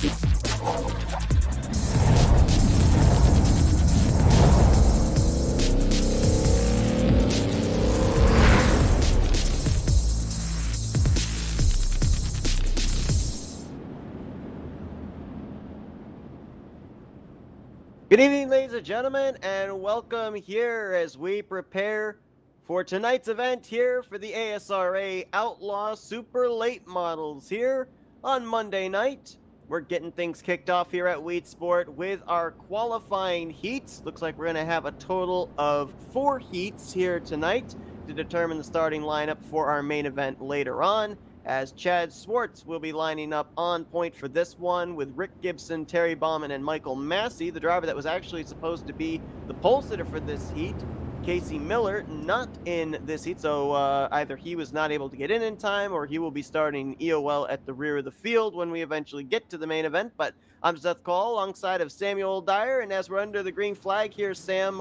Good evening, ladies and gentlemen, and welcome here as we prepare for tonight's event here for the ASRA Outlaw Super Late Models here on Monday night. We're getting things kicked off here at Weedsport with our qualifying heats. Looks like we're going to have a total of 4 heats here tonight to determine the starting lineup for our main event later on, as Chad Swartz will be lining up on point for this one with Rick Gibson, Terry Bauman, and Michael Massey, the driver that was actually supposed to be the pole sitter for this heat. Casey Miller not in this heat, so either he was not able to get in time or he will be starting EOL at the rear of the field when we eventually get to the main event. But I'm Seth Call alongside of Samuel Dyer, and as we're under the green flag here, Sam,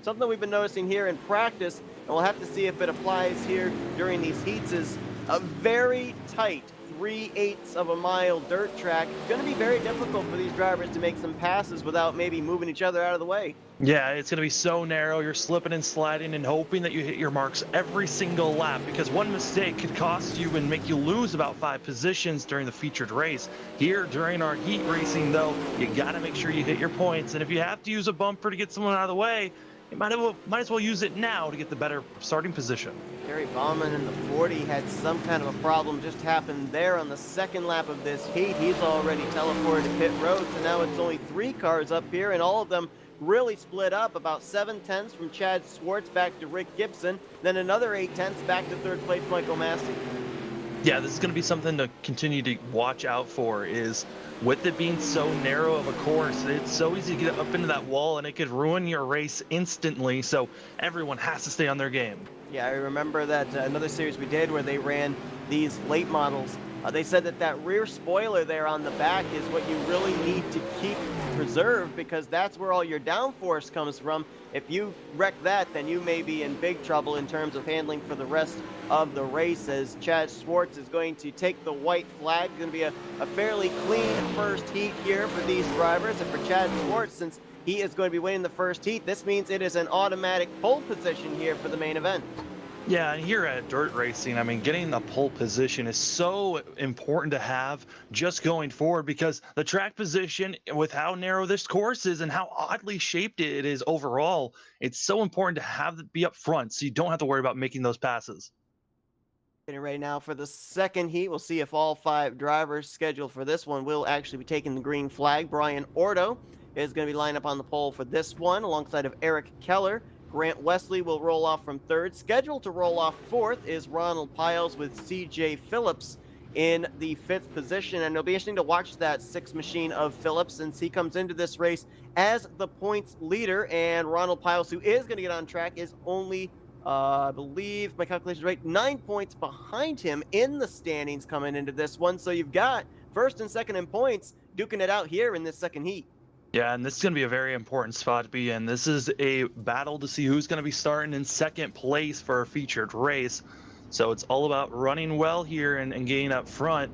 something we've been noticing here in practice, and we'll have to see if it applies here during these heats, is a very tight 3/8 of a mile dirt track. Going to be very difficult for these drivers to make some passes without maybe moving each other out of the way. Yeah, it's going to be so narrow. You're slipping and sliding and hoping that you hit your marks every single lap, because one mistake could cost you and make you lose about 5 positions during the featured race. Here, during our heat racing, though, you got to make sure you hit your points. And if you have to use a bumper to get someone out of the way, you might as well use it now to get the better starting position. Terry Bauman in the 40 had some kind of a problem just happened there on the second lap of this heat. He's already teleported to pit road, so now it's only 3 cars up here, and all of them really split up. About 7/10 from Chad Swartz back to Rick Gibson, then another 8/10 back to third place Michael Massey. Yeah, this is going to be something to continue to watch out for, is with it being so narrow of a course, it's so easy to get up into that wall and it could ruin your race instantly, so everyone has to stay on their game. Yeah, I remember that another series we did where they ran these late models. They said that rear spoiler there on the back is what you really need to keep preserved, because that's where all your downforce comes from. If you wreck that, then you may be in big trouble in terms of handling for the rest of the race, as Chad Swartz is going to take the white flag. Going to be a fairly clean first heat here for these drivers, and for Chad Swartz, since he is going to be winning the first heat, this means it is an automatic pole position here for the main event. Yeah, and here at dirt racing, I mean, getting the pole position is so important to have just going forward, because the track position, with how narrow this course is and how oddly shaped it is overall, it's so important to have it be up front so you don't have to worry about making those passes. Getting ready now for the second heat. We'll see if all 5 drivers scheduled for this one will actually be taking the green flag. Brian Ordo is going to be lined up on the pole for this one alongside of Eric Keller. Grant Wesley will roll off from 3rd. Scheduled to roll off 4th is Ronald Piles with CJ Phillips in the 5th position. And it'll be interesting to watch that 6 machine of Phillips, since he comes into this race as the points leader. And Ronald Piles, who is going to get on track, is only, I believe my calculations right, 9 points behind him in the standings coming into this one. So you've got 1st and 2nd in points duking it out here in this second heat. Yeah, and this is going to be a very important spot to be in. This is a battle to see who's going to be starting in 2nd place for a featured race. So it's all about running well here and getting up front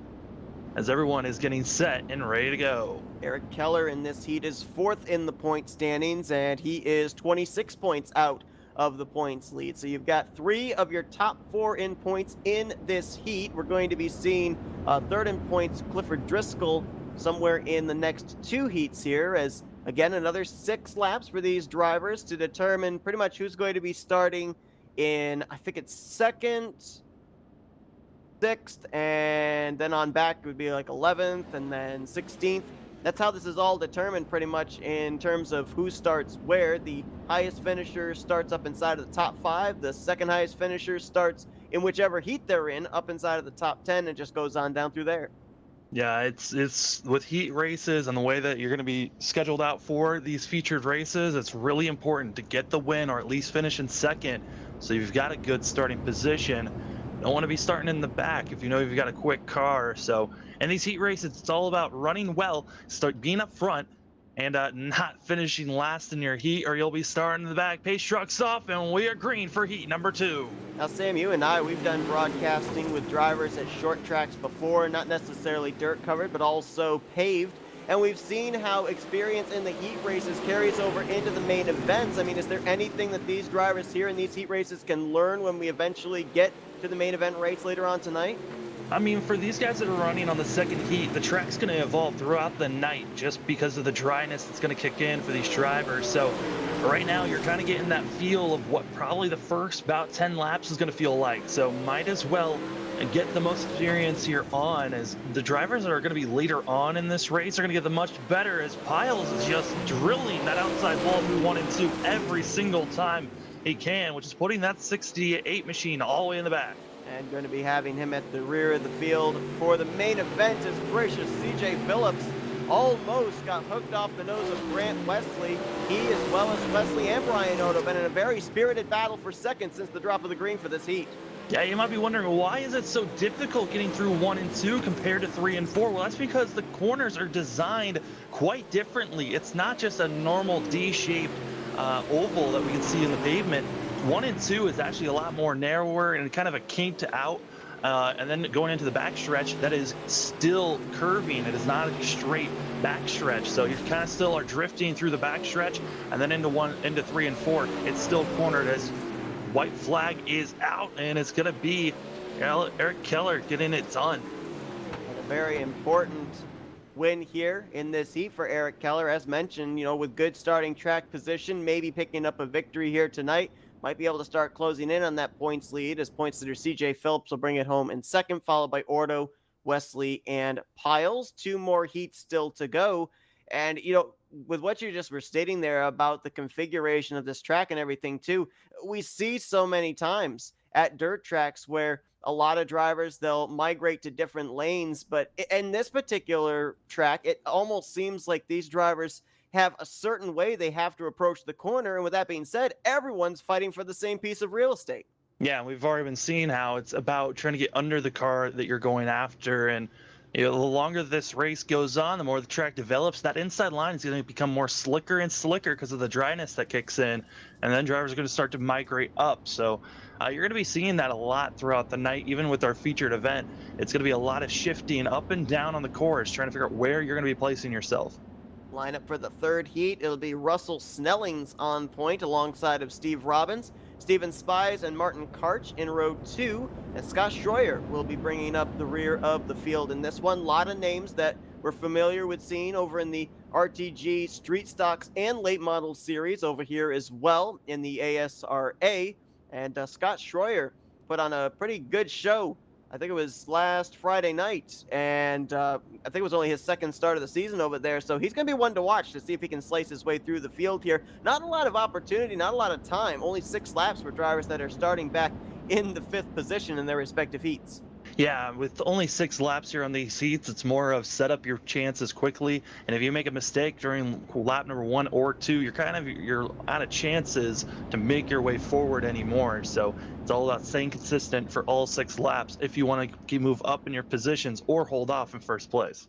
as everyone is getting set and ready to go. Eric Keller in this heat is 4th in the point standings, and he is 26 points out of the points lead. So you've got 3 of your top 4 in points in this heat. We're going to be seeing 3rd in points Clifford Driscoll somewhere in the next 2 heats here, as again another 6 laps for these drivers to determine pretty much who's going to be starting in, I think it's 2nd, 6th, and then on back it would be like 11th and then 16th. That's how this is all determined pretty much in terms of who starts where. The highest finisher starts up inside of the top 5. The second highest finisher starts in whichever heat they're in up inside of the top 10, and just goes on down through there. Yeah, it's with heat races and the way that you're going to be scheduled out for these featured races, it's really important to get the win or at least finish in 2nd, so you've got a good starting position. You don't want to be starting in the back if you know you've got a quick car. So in these heat races, it's all about running well, start being up front, and not finishing last in your heat, or you'll be starting in the back. Pace trucks off, and we are green for heat number 2. Now, Sam, you and I, we've done broadcasting with drivers at short tracks before, not necessarily dirt covered, but also paved. and we've seen how experience in the heat races carries over into the main events. I mean, is there anything that these drivers here in these heat races can learn when we eventually get to the main event race later on tonight? I mean, for these guys that are running on the second heat, the track's going to evolve throughout the night just because of the dryness that's going to kick in for these drivers. So right now, you're kind of getting that feel of what probably the first about 10 laps is going to feel like. So might as well get the most experience here on, as the drivers that are going to be later on in this race are going to get the much better, as Piles is just drilling that outside wall through 1 and 2 every single time he can, which is putting that 68 machine all the way in the back. And going to be having him at the rear of the field for the main event is gracious CJ Phillips. Almost got hooked off the nose of Grant Wesley. He, as well as Wesley and Brian Odo, been in a very spirited battle for second since the drop of the green for this heat. Yeah, you might be wondering, why is it so difficult getting through 1 and 2 compared to 3 and 4? Well, that's because the corners are designed quite differently. It's not just a normal D-shaped oval that we can see in the pavement. 1 and 2 is actually a lot more narrower and kind of a kinked out. And then going into the backstretch, that is still curving. It is not a straight backstretch. So you kind of still are drifting through the backstretch, and then into 3 and 4, it's still cornered, as white flag is out, and it's going to be Eric Keller getting it done. And a very important win here in this heat for Eric Keller, as mentioned, with good starting track position, maybe picking up a victory here tonight. Might be able to start closing in on that points lead, as points leader CJ Phillips will bring it home in second, followed by Ordo, Wesley, and Piles. 2 more heats still to go. And, with what you just were stating there about the configuration of this track and everything too, we see so many times at dirt tracks where a lot of drivers, they'll migrate to different lanes. But in this particular track, it almost seems like these drivers have a certain way they have to approach the corner. And with that being said, everyone's fighting for the same piece of real estate. Yeah, we've already been seeing how it's about trying to get under the car that you're going after. And the longer this race goes on, the more the track develops, that inside line is going to become more slicker and slicker because of the dryness that kicks in. And then drivers are going to start to migrate up. So you're going to be seeing that a lot throughout the night, even with our featured event. It's going to be a lot of shifting up and down on the course, trying to figure out where you're going to be placing yourself. Lineup for the third heat, it'll be Russell Snellings on point alongside of Steve Robbins, Steven Spies, and Martin Karch in row 2, and Scott Schroyer will be bringing up the rear of the field in this one. A lot of names that we're familiar with seeing over in the RTG Street Stocks and Late Model Series over here as well in the ASRA, and Scott Schroyer put on a pretty good show. I think it was last Friday night, and I think it was only his second start of the season over there, so he's going to be one to watch to see if he can slice his way through the field here. Not a lot of opportunity, not a lot of time, only 6 laps for drivers that are starting back in the 5th position in their respective heats. Yeah, with only 6 laps here on these heats, it's more of set up your chances quickly. And if you make a mistake during lap number 1 or 2, you're out of chances to make your way forward anymore. So it's all about staying consistent for all 6 laps if you want to move up in your positions or hold off in first place.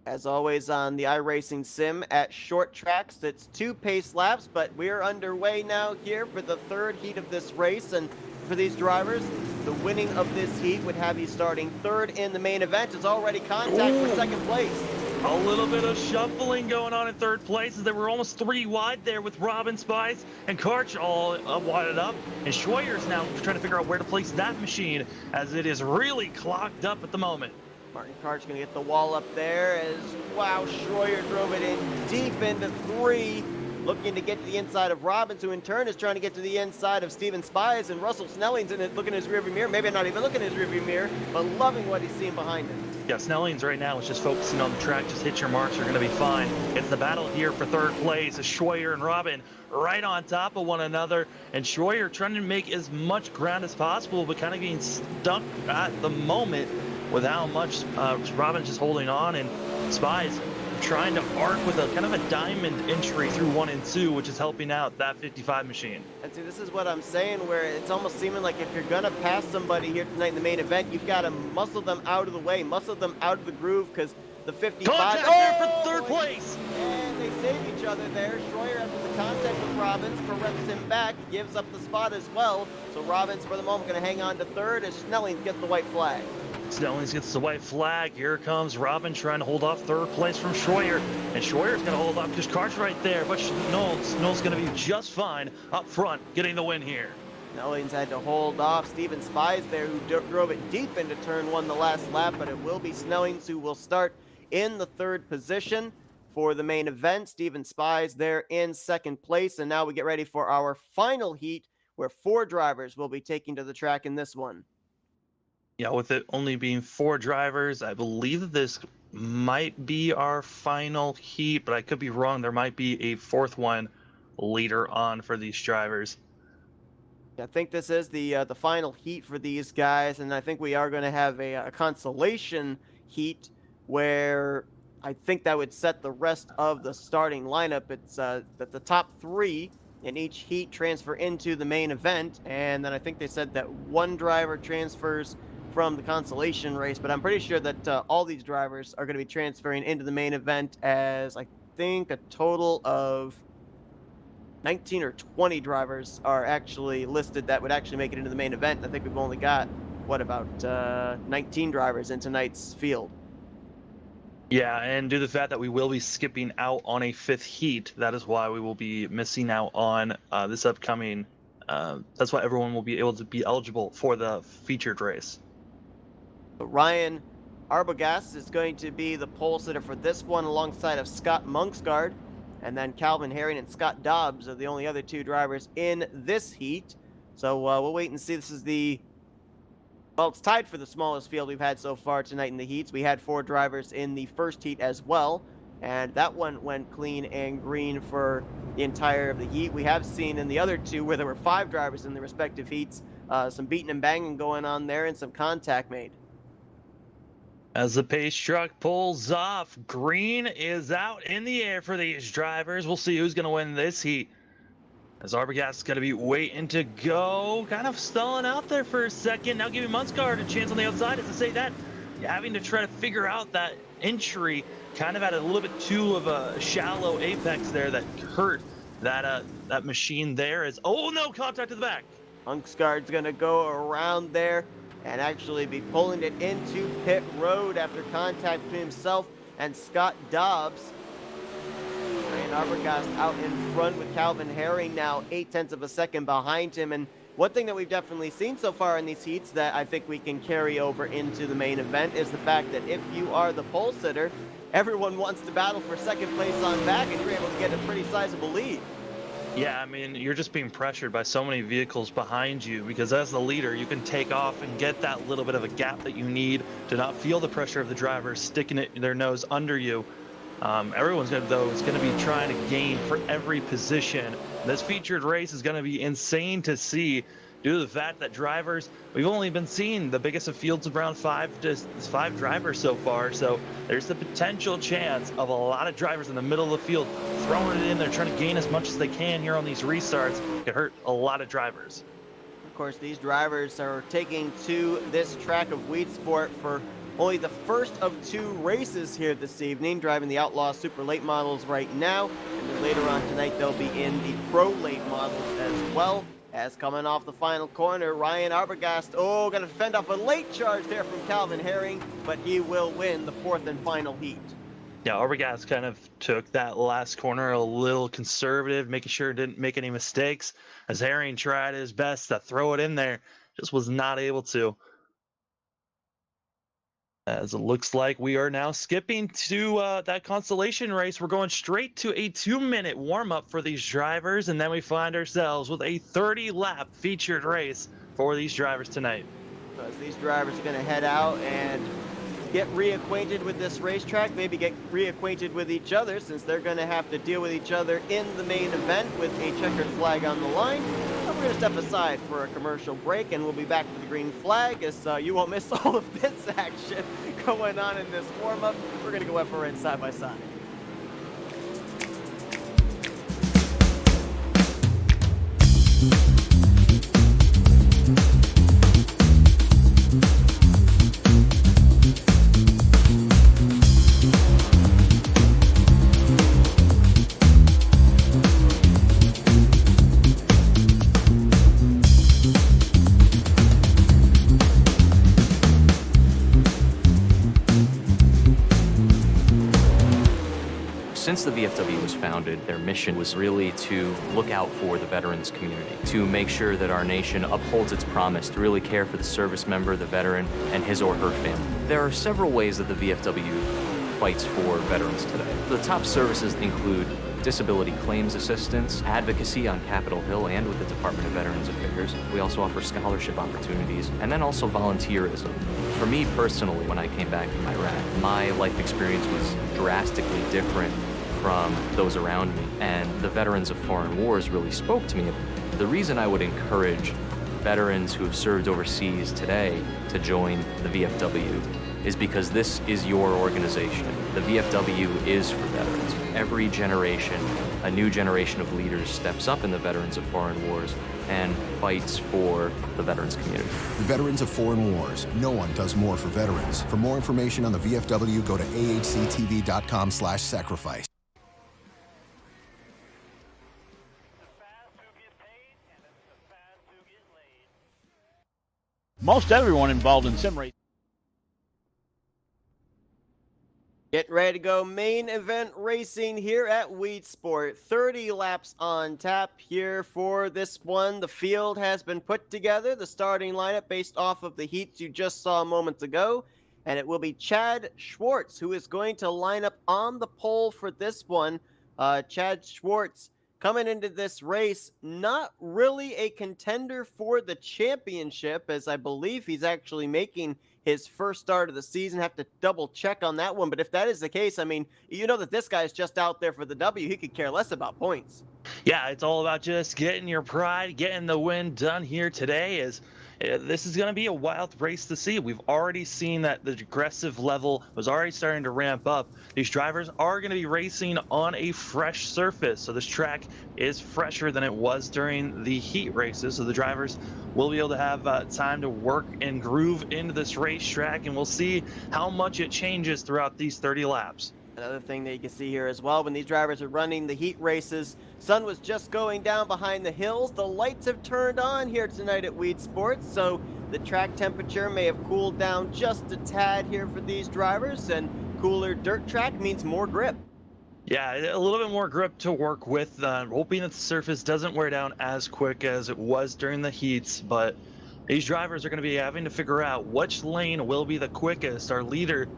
As always on the iRacing Sim at short tracks, it's 2 pace laps, but we're underway now here for the 3rd heat of this race. And for these drivers, the winning of this heat would have you starting 3rd in the main event. It's already contact for 2nd place. A little bit of shuffling going on in 3rd place, as they were almost 3 wide there with Robin, Spice, and Karch all wadded up. And Schroyer's now trying to figure out where to place that machine, as it is really clogged up at the moment. Martin Karch going to get the wall up there as, wow, Schroyer drove it in deep into 3, looking to get to the inside of Robbins, who in turn is trying to get to the inside of Steven Spies, and Russell Snelling's in it, looking in his rearview mirror, maybe not even looking in his rearview mirror, but loving what he's seeing behind him. Yeah, Snelling's right now is just focusing on the track. Just hit your marks, you're going to be fine. It's the battle here for 3rd place. As Schroyer and Robin right on top of one another, and Schroyer trying to make as much ground as possible, but kind of getting stuck at the moment with how much Robin's just holding on, and Spies trying to arc with a kind of a diamond entry through 1 and 2, which is helping out that 55 machine. And see, this is what I'm saying, where it's almost seeming like if you're going to pass somebody here tonight in the main event, you've got to muscle them out of the way, muscle them out of the groove, because the 55... Contact here for 3rd place! And they save each other there. Schroyer, after the contact with Robbins, corrects him back, gives up the spot as well. So Robbins, for the moment, going to hang on to 3rd as Snellings gets the white flag. Snellings gets the white flag. Here comes Robin trying to hold off third place from Schroyer. And Schroyer's going to hold off because Cart's right there. But Snell's going to be just fine up front, getting the win here. Snellings had to hold off Steven Spies there, who drove it deep into turn one the last lap, but it will be Snellings who will start in the third position for the main event. Steven Spies there in second place. And now we get ready for our final heat, where 4 drivers will be taking to the track in this one. Yeah, with it only being 4 drivers, I believe that this might be our final heat, but I could be wrong. There might be a 4th one later on for these drivers. I think this is the final heat for these guys, and I think we are going to have a consolation heat where I think that would set the rest of the starting lineup. It's that the top 3 in each heat transfer into the main event, and then I think they said that 1 driver transfers from the consolation race, but I'm pretty sure that all these drivers are going to be transferring into the main event, as I think a total of 19 or 20 drivers are actually listed that would actually make it into the main event. I think we've only got, what, about 19 drivers in tonight's field. Yeah, and due to the fact that we will be skipping out on a 5th heat, that is why we will be missing out on this upcoming. That's why everyone will be able to be eligible for the featured race. So Ryan Arbogast is going to be the pole sitter for this one, alongside of Scott Monksgaard. And then Calvin Herring and Scott Dobbs are the only other 2 drivers in this heat. So we'll wait and see. This is well, it's tied for the smallest field we've had so far tonight in the heats. We had 4 drivers in the first heat as well, and that one went clean and green for the entire of the heat. We have seen in the other 2, where there were 5 drivers in the respective heats, some beating and banging going on there and some contact made. As the pace truck pulls off, green is out in the air for these drivers. We'll see who's going to win this heat. As Arbogast is going to be waiting to go, kind of stalling out there for a second. Now giving Muntsgaard a chance on the outside. As I say that, you're having to try to figure out that entry, kind of at a little bit too of a shallow apex there that hurt that machine there. As oh no, contact to the back. Muntsgaard's going to go around there and actually be pulling it into pit road after contact between himself and Scott Dobbs. And Arbogast out in front with Calvin Herring now 0.8 of a second behind him. And one thing that we've definitely seen so far in these heats that I think we can carry over into the main event is the fact that if you are the pole sitter, everyone wants to battle for second place on back, and you're able to get a pretty sizable lead. Yeah, I mean, you're just being pressured by so many vehicles behind you, because as the leader, you can take off and get that little bit of a gap that you need to not feel the pressure of the driver sticking their nose under you. Everyone's going to be trying to gain for every position. This featured race is going to be insane to see, due to the fact that drivers, we've only been seeing the biggest of fields of around 5 drivers so far. So there's the potential chance of a lot of drivers in the middle of the field throwing it in there, trying to gain as much as they can here on these restarts. Could hurt a lot of drivers. Of course, these drivers are taking to this track of Weedsport for only the first of 2 races here this evening, driving the Outlaw Super Late Models right now. And then later on tonight, they'll be in the Pro Late Models as well. As coming off the final corner, Ryan Arbogast, going to fend off a late charge there from Calvin Herring, but he will win the 4th and final heat. Yeah, Arbogast kind of took that last corner a little conservative, making sure it didn't make any mistakes, as Herring tried his best to throw it in there, just was not able to. As it looks like we are now skipping to that consolation race. We're going straight to a 2-minute warm-up for these drivers, and then we find ourselves with a 30-lap featured race for these drivers tonight. So as these drivers are going to head out and get reacquainted with this racetrack, maybe get reacquainted with each other, since they're going to have to deal with each other in the main event with a checkered flag on the line. So we're going to step aside for a commercial break, and we'll be back for the green flag, as you won't miss all of this action going on in this warm-up. We're going to go up for it side by side. Since the VFW was founded, their mission was really to look out for the veterans community, to make sure that our nation upholds its promise to really care for the service member, the veteran, and his or her family. There are several ways that the VFW fights for veterans today. The top services include disability claims assistance, advocacy on Capitol Hill and with the Department of Veterans Affairs. We also offer scholarship opportunities, and then also volunteerism. For me personally, when I came back from Iraq, my life experience was drastically different from those around me, and the Veterans of Foreign Wars really spoke to me. The reason I would encourage veterans who have served overseas today to join the VFW is because this is your organization. The VFW is for veterans. Every generation, a new generation of leaders steps up in the Veterans of Foreign Wars and fights for the veterans community. Veterans of Foreign Wars. No one does more for veterans. For more information on the VFW, go to ahctv.com/sacrifice. Most everyone involved in sim racing. Getting ready to go main event racing here at Weedsport. 30 laps on tap here for this one. The field has been put together, the starting lineup based off of the heats you just saw moments ago. And it will be Chad Schwartz who is going to line up on the pole for this one. Chad Schwartz coming into this race, not really a contender for the championship, as I believe he's actually making his first start of the season. Have to double check on that one, but if that is the case, I mean, you know that this guy's just out there for the W. He could care less about points. Yeah, it's all about just getting your pride, getting the win done here today. This is going to be a wild race to see. We've already seen that the aggressive level was already starting to ramp up. These drivers are going to be racing on a fresh surface, so this track is fresher than it was during the heat races, so the drivers will be able to have time to work and groove into this racetrack, and we'll see how much it changes throughout these 30 laps. Another thing that you can see here as well, when these drivers are running the heat races, sun was just going down behind the hills. The lights have turned on here tonight at Weedsport, so the track temperature may have cooled down just a tad here for these drivers, and cooler dirt track means more grip. Yeah, a little bit more grip to work with, hoping that the surface doesn't wear down as quick as it was during the heats, but these drivers are going to be having to figure out which lane will be the quickest. Our leader,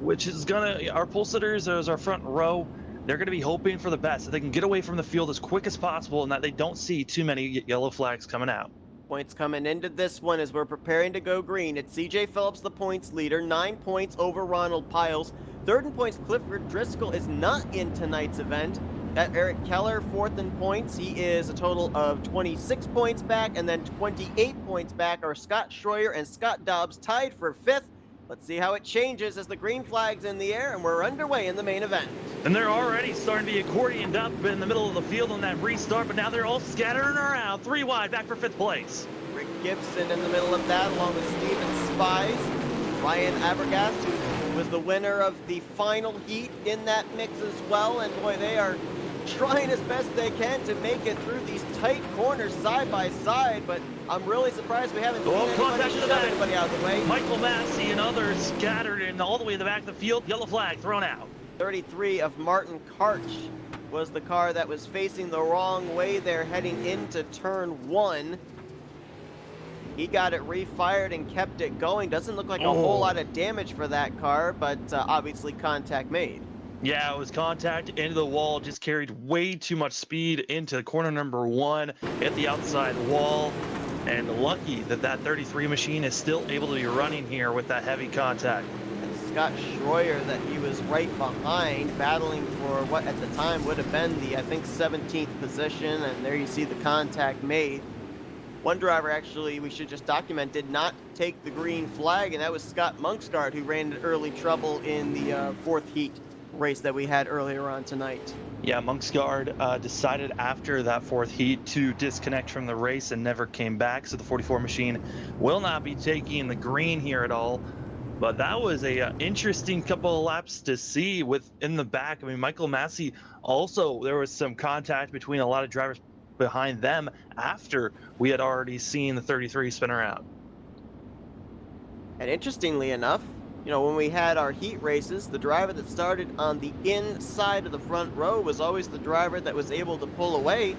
which is our pole sitters as our front row, they're going to be hoping for the best, that they can get away from the field as quick as possible and that they don't see too many yellow flags coming out. Points coming into this one as we're preparing to go green. It's CJ Phillips, the points leader, 9 points over Ronald Piles. Third in points, Clifford Driscoll is not in tonight's event. That Eric Keller, fourth in points. He is a total of 26 points back, and then 28 points back are Scott Schroyer and Scott Dobbs tied for fifth. Let's see how it changes as the green flag's in the air, and we're underway in the main event. And they're already starting to be accordioned up in the middle of the field on that restart, but now they're all scattering around. 3 wide, back for 5th place. Rick Gibson in the middle of that, along with Steven Spies. Ryan Abergast, who was the winner of the final heat in that mix as well, and boy, they are trying as best they can to make it through these tight corners side by side, but I'm really surprised we haven't seen anybody out of the way. Michael Massey and others scattered in all the way to the back of the field. Yellow flag thrown out. 33 of Martin Karch was the car that was facing the wrong way there heading into turn 1. He got it refired and kept it going. Doesn't look like a whole lot of damage for that car, but obviously contact made. Yeah, it was contact into the wall, just carried way too much speed into corner number 1, hit the outside wall, and lucky that that 33 machine is still able to be running here with that heavy contact. And Scott Schroyer that he was right behind, battling for what at the time would have been the, I think, 17th position, and there you see the contact made. One driver, actually, we should just document, did not take the green flag, and that was Scott Monksgaard, who ran into early trouble in the 4th heat race that we had earlier on tonight. Yeah, Monksgaard decided after that 4th heat to disconnect from the race and never came back, so the 44 machine will not be taking the green here at all. But that was a interesting couple of laps to see in the back. I mean, Michael Massey also, there was some contact between a lot of drivers behind them after we had already seen the 33 spin around. And interestingly enough, you know, when we had our heat races, the driver that started on the inside of the front row was always the driver that was able to pull away.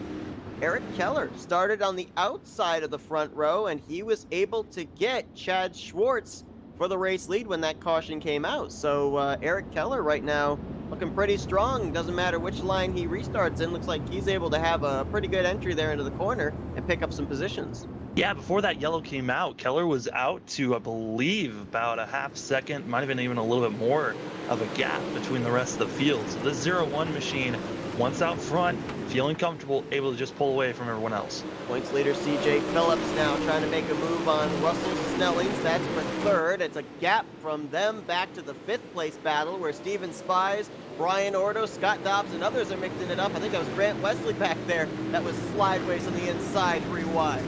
Eric Keller started on the outside of the front row, and he was able to get Chad Schwartz for the race lead when that caution came out. So Eric Keller right now looking pretty strong. Doesn't matter which line he restarts in. Looks like he's able to have a pretty good entry there into the corner and pick up some positions. Yeah, before that yellow came out, Keller was out to, I believe, about a half second, might have been even a little bit more of a gap between the rest of the field. So this 0-1 machine, once out front, feeling comfortable, able to just pull away from everyone else. Points leader CJ Phillips now trying to make a move on Russell Snellings. That's for third. It's a gap from them back to the fifth place battle where Steven Spies, Brian Ordo, Scott Dobbs, and others are mixing it up. I think that was Grant Wesley back there. That was slideways on the inside, 3 wide.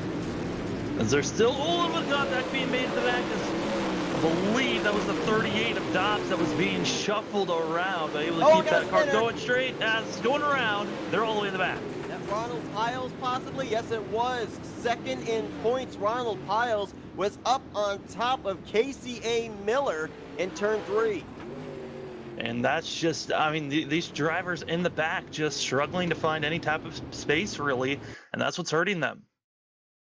As there's still all of a contact being made at the back. I believe that was the 38 of Dobbs that was being shuffled around, but able to keep that car going straight as it's going around. They're all the way in the back. That Ronald Piles possibly? Yes, it was. Second in points, Ronald Piles was up on top of Casey A. Miller in turn 3. And that's just, I mean, these drivers in the back just struggling to find any type of space, really, and that's what's hurting them.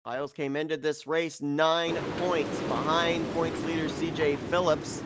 Piles came into this race 9 points behind points leader CJ Phillips.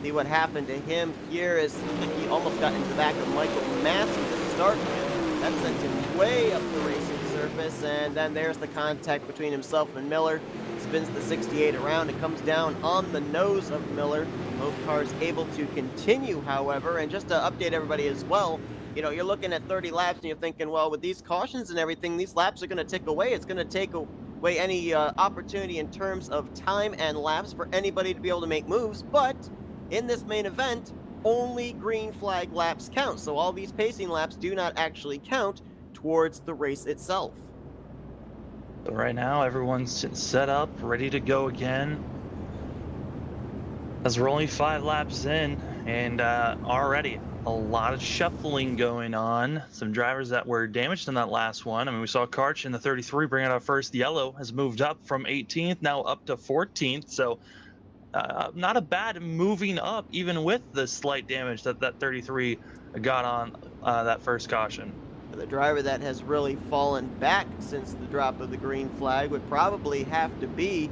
See what happened to him here is he almost got into the back of Michael Massey to start with. That sent him way up the racing surface, and then there's the contact between himself and Miller. Spins the 68 around and comes down on the nose of Miller. Both cars able to continue, however, and just to update everybody as well, you know, you're looking at 30 laps and you're thinking, well, with these cautions and everything, these laps are going to tick away. It's going to take away any opportunity in terms of time and laps for anybody to be able to make moves. But in this main event, only green flag laps count. So all these pacing laps do not actually count towards the race itself. So right now, everyone's set up, ready to go again. As we're only 5 laps in, and already a lot of shuffling going on. Some drivers that were damaged in that last one. I mean, we saw Karch in the 33 bring out our first yellow, has moved up from 18th, now up to 14th. So not a bad moving up, even with the slight damage that 33 got on that first caution. The driver that has really fallen back since the drop of the green flag would probably have to be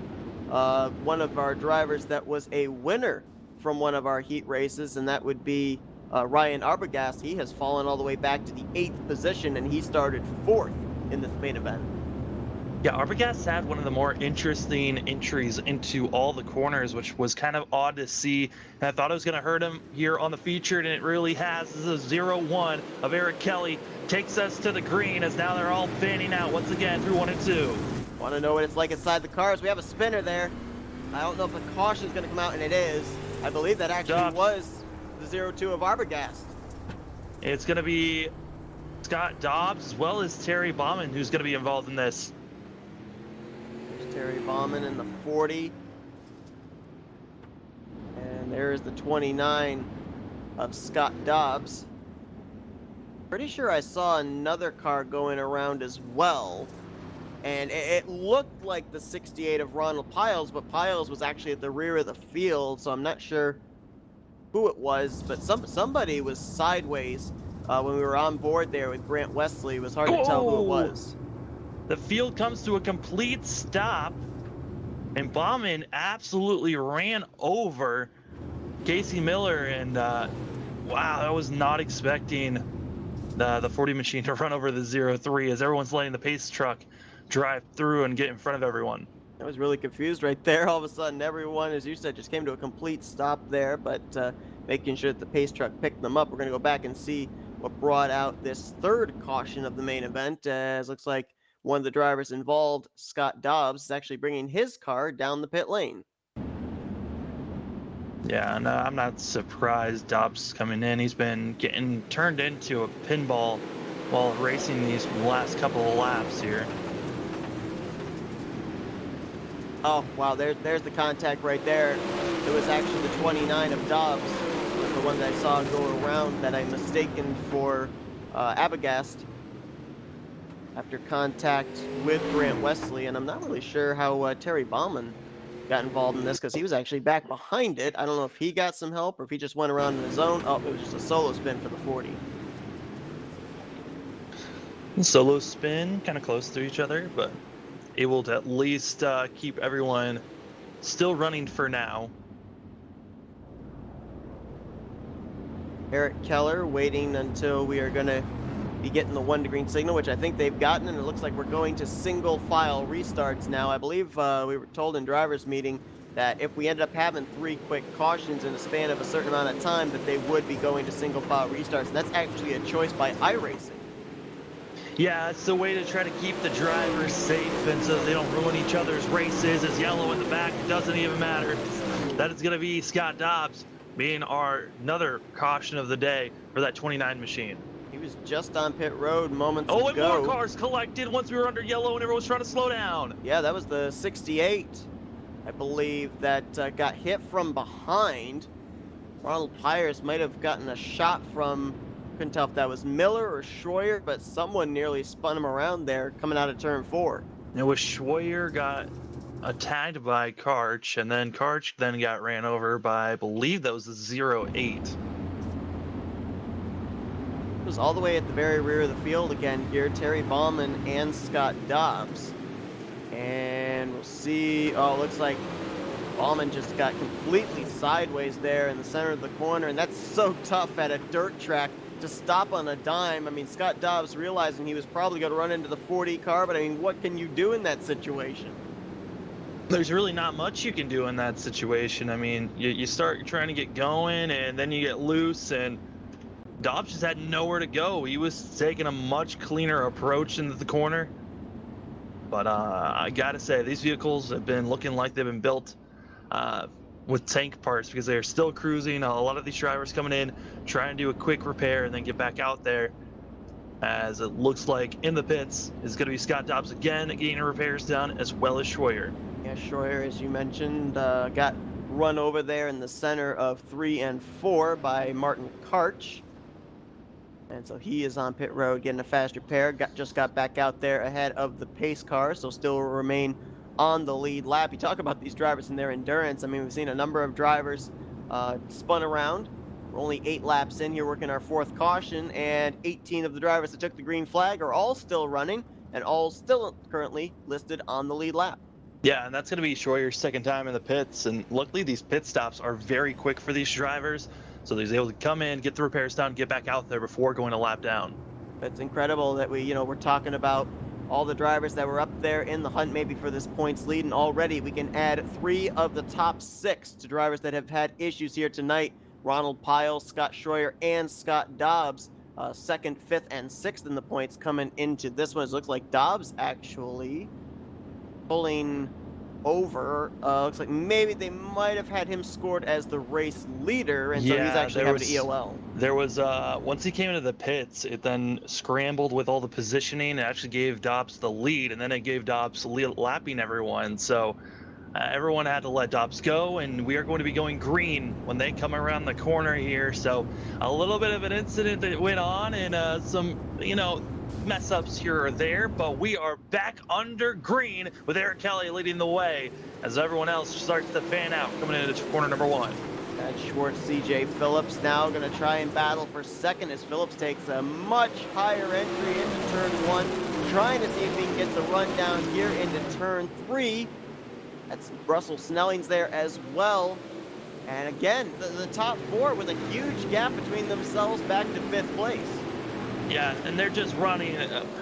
one of our drivers that was a winner from one of our heat races, and that would be Ryan Arbogast. He has fallen all the way back to the 8th position, and he started 4th in this main event. Yeah, Arbogast had one of the more interesting entries into all the corners, which was kind of odd to see. And I thought it was going to hurt him here on the featured, and it really has. This is a 0-1 of Eric Kelly. Takes us to the green as now they're all fanning out once again through 1 and 2. Want to know what it's like inside the cars? We have a spinner there. I don't know if the caution is going to come out, and it is. I believe that actually was the 0-2 of Arbogast. It's going to be Scott Dobbs as well as Terry Bauman who's going to be involved in this. There's Terry Bauman in the 40. And there's the 29 of Scott Dobbs. Pretty sure I saw another car going around as well. And it looked like the 68 of Ronald Piles, but Piles was actually at the rear of the field, so I'm not sure who it was, but somebody was sideways when we were on board there with Grant Wesley. It was hard to tell who it was. The field comes to a complete stop, and Bauman absolutely ran over Casey Miller, and wow, I was not expecting the 40 machine to run over the 0-3 as everyone's letting the pace truck drive through and get in front of everyone. I was really confused right there. All of a sudden, everyone, as you said, just came to a complete stop there, but making sure that the pace truck picked them up. We're going to go back and see what brought out this third caution of the main event, as looks like one of the drivers involved, Scott Dobbs, is actually bringing his car down the pit lane. Yeah, and I'm not surprised Dobbs coming in. He's been getting turned into a pinball while racing these last couple of laps here. Oh, wow, there's the contact right there. It was actually the 29 of Dobbs, was the one that I saw go around that I mistaken for Arbogast after contact with Grant Wesley, and I'm not really sure how Terry Bauman got involved in this because he was actually back behind it. I don't know if he got some help or if he just went around on his own. Oh, it was just a solo spin for the 40. Solo spin, kind of close to each other, but able to at least keep everyone still running for now. Eric Keller waiting until we are going to be getting the 1 to green signal, which I think they've gotten, and it looks like we're going to single file restarts now. I believe we were told in driver's meeting that if we ended up having 3 quick cautions in a span of a certain amount of time, that they would be going to single file restarts. And that's actually a choice by iRacing. Yeah, it's the way to try to keep the drivers safe and so they don't ruin each other's races. It's yellow in the back, it doesn't even matter. That is going to be Scott Dobbs being our another caution of the day for that 29 machine. He was just on pit road moments ago. ago. And more cars collected once we were under yellow and everyone was trying to slow down. Yeah, that was the 68, I believe, that got hit from behind. Ronald Pyers might have gotten a shot from, couldn't tell if that was Miller or Schroyer, but someone nearly spun him around there coming out of turn 4. It was Schroyer got attacked by Karch, and then Karch then got ran over by, I believe that was the 08. It was all the way at the very rear of the field again here, Terry Bauman and Scott Dobbs. And we'll see, oh, looks like Bauman just got completely sideways there in the center of the corner, and that's so tough at a dirt track to stop on a dime. I mean, Scott Dobbs realizing he was probably going to run into the 40 car, but I mean, what can you do in that situation? There's really not much you can do in that situation. I mean, you start trying to get going, and then you get loose, and Dobbs just had nowhere to go. He was taking a much cleaner approach into the corner. But I gotta say, these vehicles have been looking like they've been built with tank parts because they're still cruising. A lot of these drivers coming in, trying to do a quick repair and then get back out there. As it looks like in the pits is going to be Scott Dobbs again getting repairs done, as well as Schroyer. Yeah, Schroyer, as you mentioned, got run over there in the center of 3 and 4 by Martin Karch. And so he is on pit road getting a fast repair. Just got back out there ahead of the pace car, so still remain on the lead lap. You talk about these drivers and their endurance. I mean, we've seen a number of drivers spun around. We're only 8 laps in here working our 4th caution, and 18 of the drivers that took the green flag are all still running and all still currently listed on the lead lap. Yeah, and that's going to be Schroyer's second time in the pits, and luckily these pit stops are very quick for these drivers, so he's able to come in, get the repairs done, get back out there before going a lap down. It's incredible that we're talking about all the drivers that were up there in the hunt maybe for this points lead, and already we can add 3 of the top 6 to drivers that have had issues here tonight. Ronald Pyle, Scott Schroyer, and Scott Dobbs, 2nd, 5th, and 6th in the points coming into this one. It looks like Dobbs actually pulling over. Looks like maybe they might have had him scored as the race leader, and so he's actually having to EOL. There was, once he came into the pits, it then scrambled with all the positioning. It actually gave Dobbs the lead, and then it gave Dobbs lapping everyone. So everyone had to let Dobbs go, and we are going to be going green when they come around the corner here. So a little bit of an incident that went on, and some, mess ups here or there, but we are back under green with Eric Kelly leading the way as everyone else starts to fan out coming into corner number 1. That's Schwartz, CJ Phillips now going to try and battle for second as Phillips takes a much higher entry into turn 1, trying to see if he can get the run down here into turn 3. That's Russell Snelling's there as well. And again, the top 4 with a huge gap between themselves back to 5th place. Yeah, and they're just running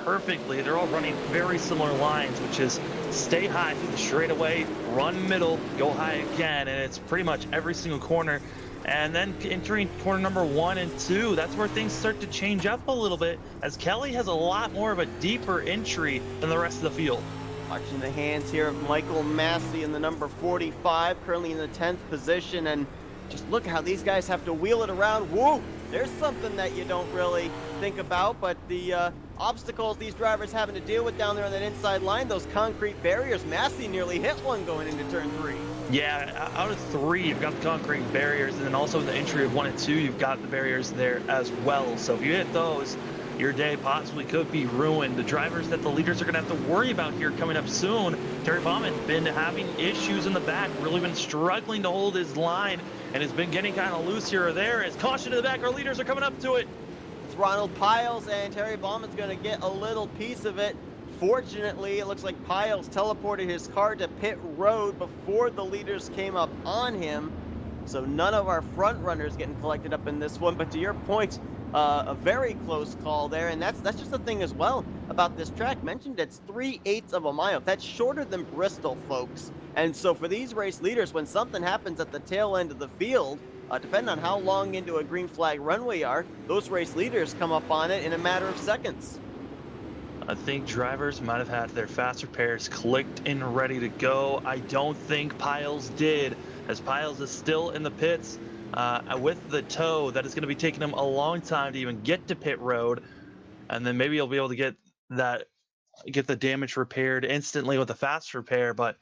perfectly. They're all running very similar lines, which is stay high through the straightaway, run middle, go high again, and it's pretty much every single corner. And then entering corner number 1 and 2, that's where things start to change up a little bit, as Kelly has a lot more of a deeper entry than the rest of the field. Watching the hands here of Michael Massey in the number 45, currently in the 10th position, and just look how these guys have to wheel it around. Whoa, there's something that you don't really think about, but the obstacles these drivers having to deal with down there on that inside line, those concrete barriers. Massey nearly hit one going into turn 3. Yeah, out of 3, you've got the concrete barriers, and then also the entry of 1 and 2, you've got the barriers there as well. So if you hit those, your day possibly could be ruined. The drivers that the leaders are going to have to worry about here coming up soon. Terry Baughman been having issues in the back, really been struggling to hold his line, and has been getting kind of loose here or there. As caution to the back, our leaders are coming up to it. It's Ronald Piles, and Terry Baughman's going to get a little piece of it. Fortunately, it looks like Piles teleported his car to pit road before the leaders came up on him. So none of our front runners getting collected up in this one. But to your point, a very close call there, and that's just the thing as well about this track. Mentioned it's 3/8 of a mile. That's shorter than Bristol, folks. And so for these race leaders, when something happens at the tail end of the field, depending on how long into a green flag runway you are, those race leaders come up on it in a matter of seconds. I think drivers might have had their fast repairs clicked and ready to go. I don't think Piles did, as Piles is still in the pits with the tow. That is going to be taking him a long time to even get to pit road, and then maybe he'll be able to get the damage repaired instantly with a fast repair. But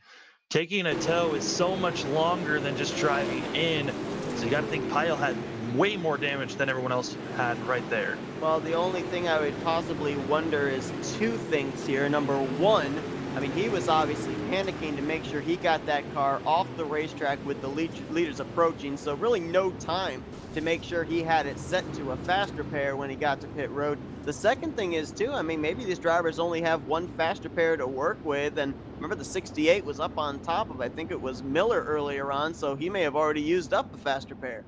taking a tow is so much longer than just driving in, so you got to think Pyle had way more damage than everyone else had right there. Well, the only thing I would possibly wonder is two things here. Number one, I mean, he was obviously panicking to make sure he got that car off the racetrack with the leaders approaching, so really no time to make sure he had it set to a fast repair when he got to pit road. The second thing is, too, I mean, maybe these drivers only have one fast repair to work with, and remember the 68 was up on top of, I think it was Miller earlier on, so he may have already used up a fast repair.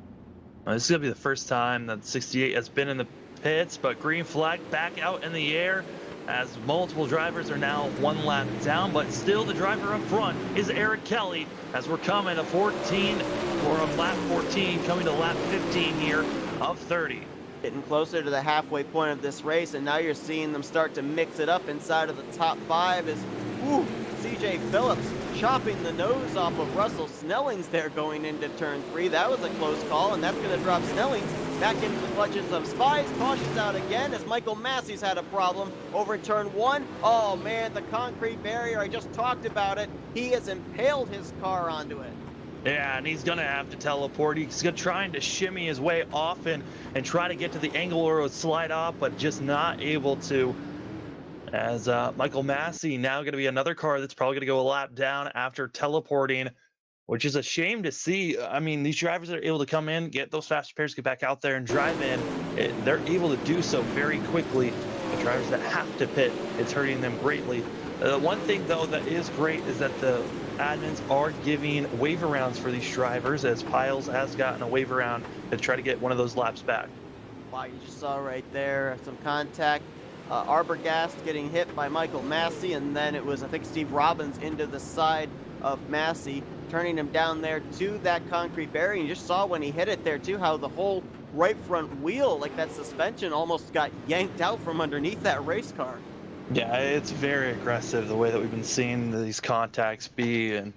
This is going to be the first time that 68 has been in the pits, but green flag back out in the air as multiple drivers are now one lap down, but still the driver up front is Eric Kelly as we're coming to 14, or on lap 14, coming to lap 15 here of 30. Getting closer to the halfway point of this race, and now you're seeing them start to mix it up inside of the top five as, CJ Phillips chopping the nose off of Russell Snellings there going into turn 3. That was a close call, and that's going to drop Snellings back into the clutches of Spies. Cautions out again as Michael Massey's had a problem over in turn 1. Oh man, the concrete barrier, I just talked about it. He has impaled his car onto it. Yeah, and he's going to have to teleport. He's trying to shimmy his way off and try to get to the angle where it would slide off, but just not able to. As Michael Massey now going to be another car that's probably going to go a lap down after teleporting, which is a shame to see. I mean, these drivers are able to come in, get those fast repairs, get back out there and drive in. They're able to do so very quickly. The drivers that have to pit, it's hurting them greatly. One thing, though, that is great is that the admins are giving waiver rounds for these drivers, as Piles has gotten a waiver round to try to get one of those laps back. Wow, you just saw right there some contact. Arbogast getting hit by Michael Massey, and then it was, I think, Steve Robbins into the side of Massey, turning him down there to that concrete barrier. You just saw when he hit it there, too, how the whole right front wheel, like that suspension, almost got yanked out from underneath that race car. Yeah, it's very aggressive the way that we've been seeing these contacts be, and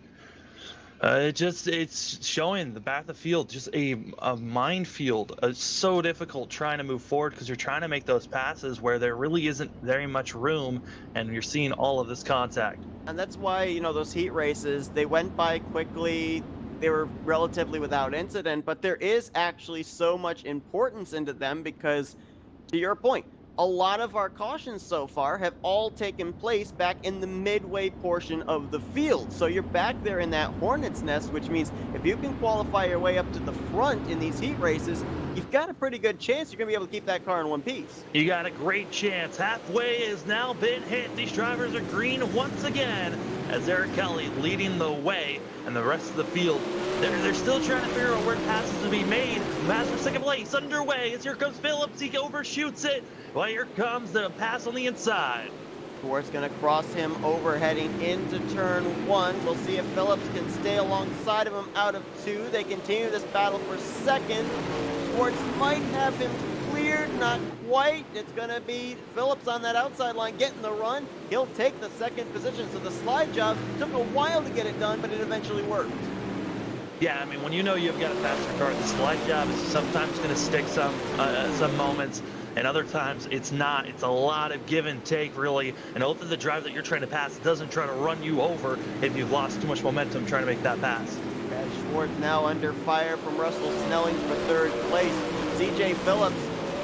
it's showing the back of the field just a minefield. It's so difficult trying to move forward because you're trying to make those passes where there really isn't very much room, and you're seeing all of this contact. And that's why, you know, those heat races, they went by quickly. They were relatively without incident, but there is actually so much importance into them because, to your point, a lot of our cautions so far have all taken place back in the midway portion of the field. So you're back there in that hornet's nest, which means if you can qualify your way up to the front in these heat races, you've got a pretty good chance you're going to be able to keep that car in one piece. You got a great chance. Halfway has now been hit. These drivers are green once again as Eric Kelly leading the way, and the rest of the field, they're still trying to figure out where passes to be made. Pass for second place underway as here comes Phillips. He overshoots it. Well, here comes the pass on the inside. Schwartz going to cross him over heading into turn 1. We'll see if Phillips can stay alongside of him out of 2. They continue this battle for second. Schwartz might have him cleared, not quite. It's going to be Phillips on that outside line getting the run. He'll take the second position. So the slide job took a while to get it done, but it eventually worked. Yeah, I mean, when you know you've got a faster car, the slide job is sometimes going to stick some moments, and other times it's not. It's a lot of give and take, really, and hopefully the driver that you're trying to pass doesn't try to run you over if you've lost too much momentum trying to make that pass. Brad Schwartz now under fire from Russell Snellings for third place. CJ Phillips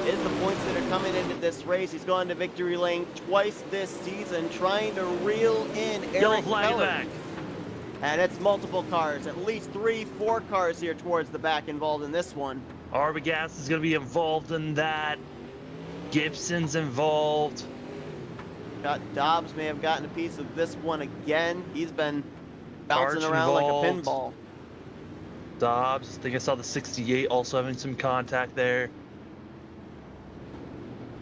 is the points that are coming into this race. He's gone to victory lane twice this season, trying to reel in Yellow Eric flag Keller. back. And it's multiple cars, at least 4 cars here towards the back involved in this one. Arbogast is going to be involved in that. Gibson's involved. Scott Dobbs may have gotten a piece of this one again. He's been bouncing Arch around involved. like a pinball. Dobbs, I think I saw the 68 also having some contact there.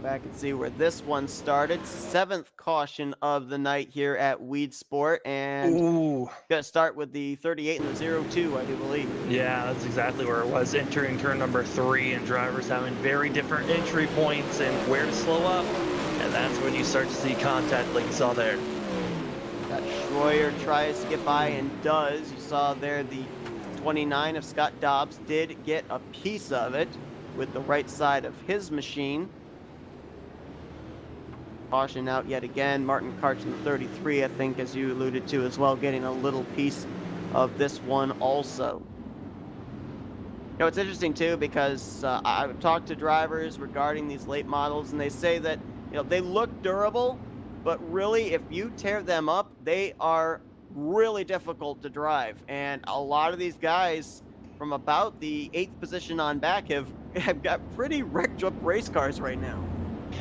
Back and see where this one started. 7th caution of the night here at Weedsport. And Ooh. gonna start with the 38 and the 02, I do believe. Yeah, that's exactly where it was. Entering turn number 3 and drivers having very different entry points and where to slow up. And that's when you start to see contact like you saw there. That Schroyer tries to get by and does. You saw there the 29 of Scott Dobbs did get a piece of it with the right side of his machine. Caution out yet again. Martin Karch in the 33, I think, as you alluded to as well, getting a little piece of this one also. You know, it's interesting too because I've talked to drivers regarding these late models, and they say that, you know, they look durable, but really if you tear them up, they are really difficult to drive. And a lot of these guys from about the 8th position on back have got pretty wrecked up race cars right now.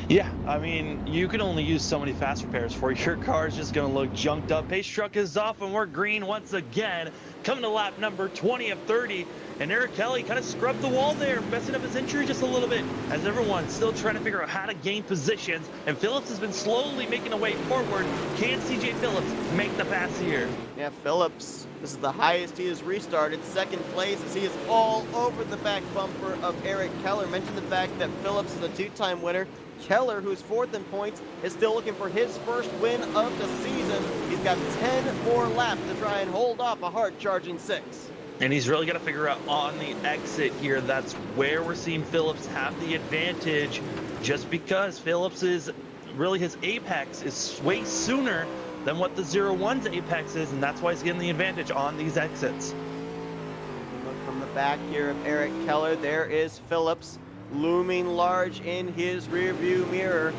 Yeah, I mean, you can only use so many fast repairs for your car is just going to look junked up. Pace truck is off and we're green once again. Coming to lap number 20 of 30. And Eric Kelly kind of scrubbed the wall there, messing up his entry just a little bit as everyone's still trying to figure out how to gain positions. And Phillips has been slowly making a way forward. Can CJ Phillips make the pass here? Yeah, Phillips, this is the highest he has restarted. 2nd place as he is all over the back bumper of Eric Keller. Mentioned the fact that Phillips is a 2-time winner. Keller, who's 4th in points, is still looking for his first win of the season. He's got 10 more laps to try and hold off a hard-charging 6. And he's really got to figure out on the exit here. That's where we're seeing Phillips have the advantage, just because Phillips is really his apex is way sooner than what the 01's apex is, and that's why he's getting the advantage on these exits. Look from the back here of Eric Keller. There is Phillips looming large in his rearview mirror.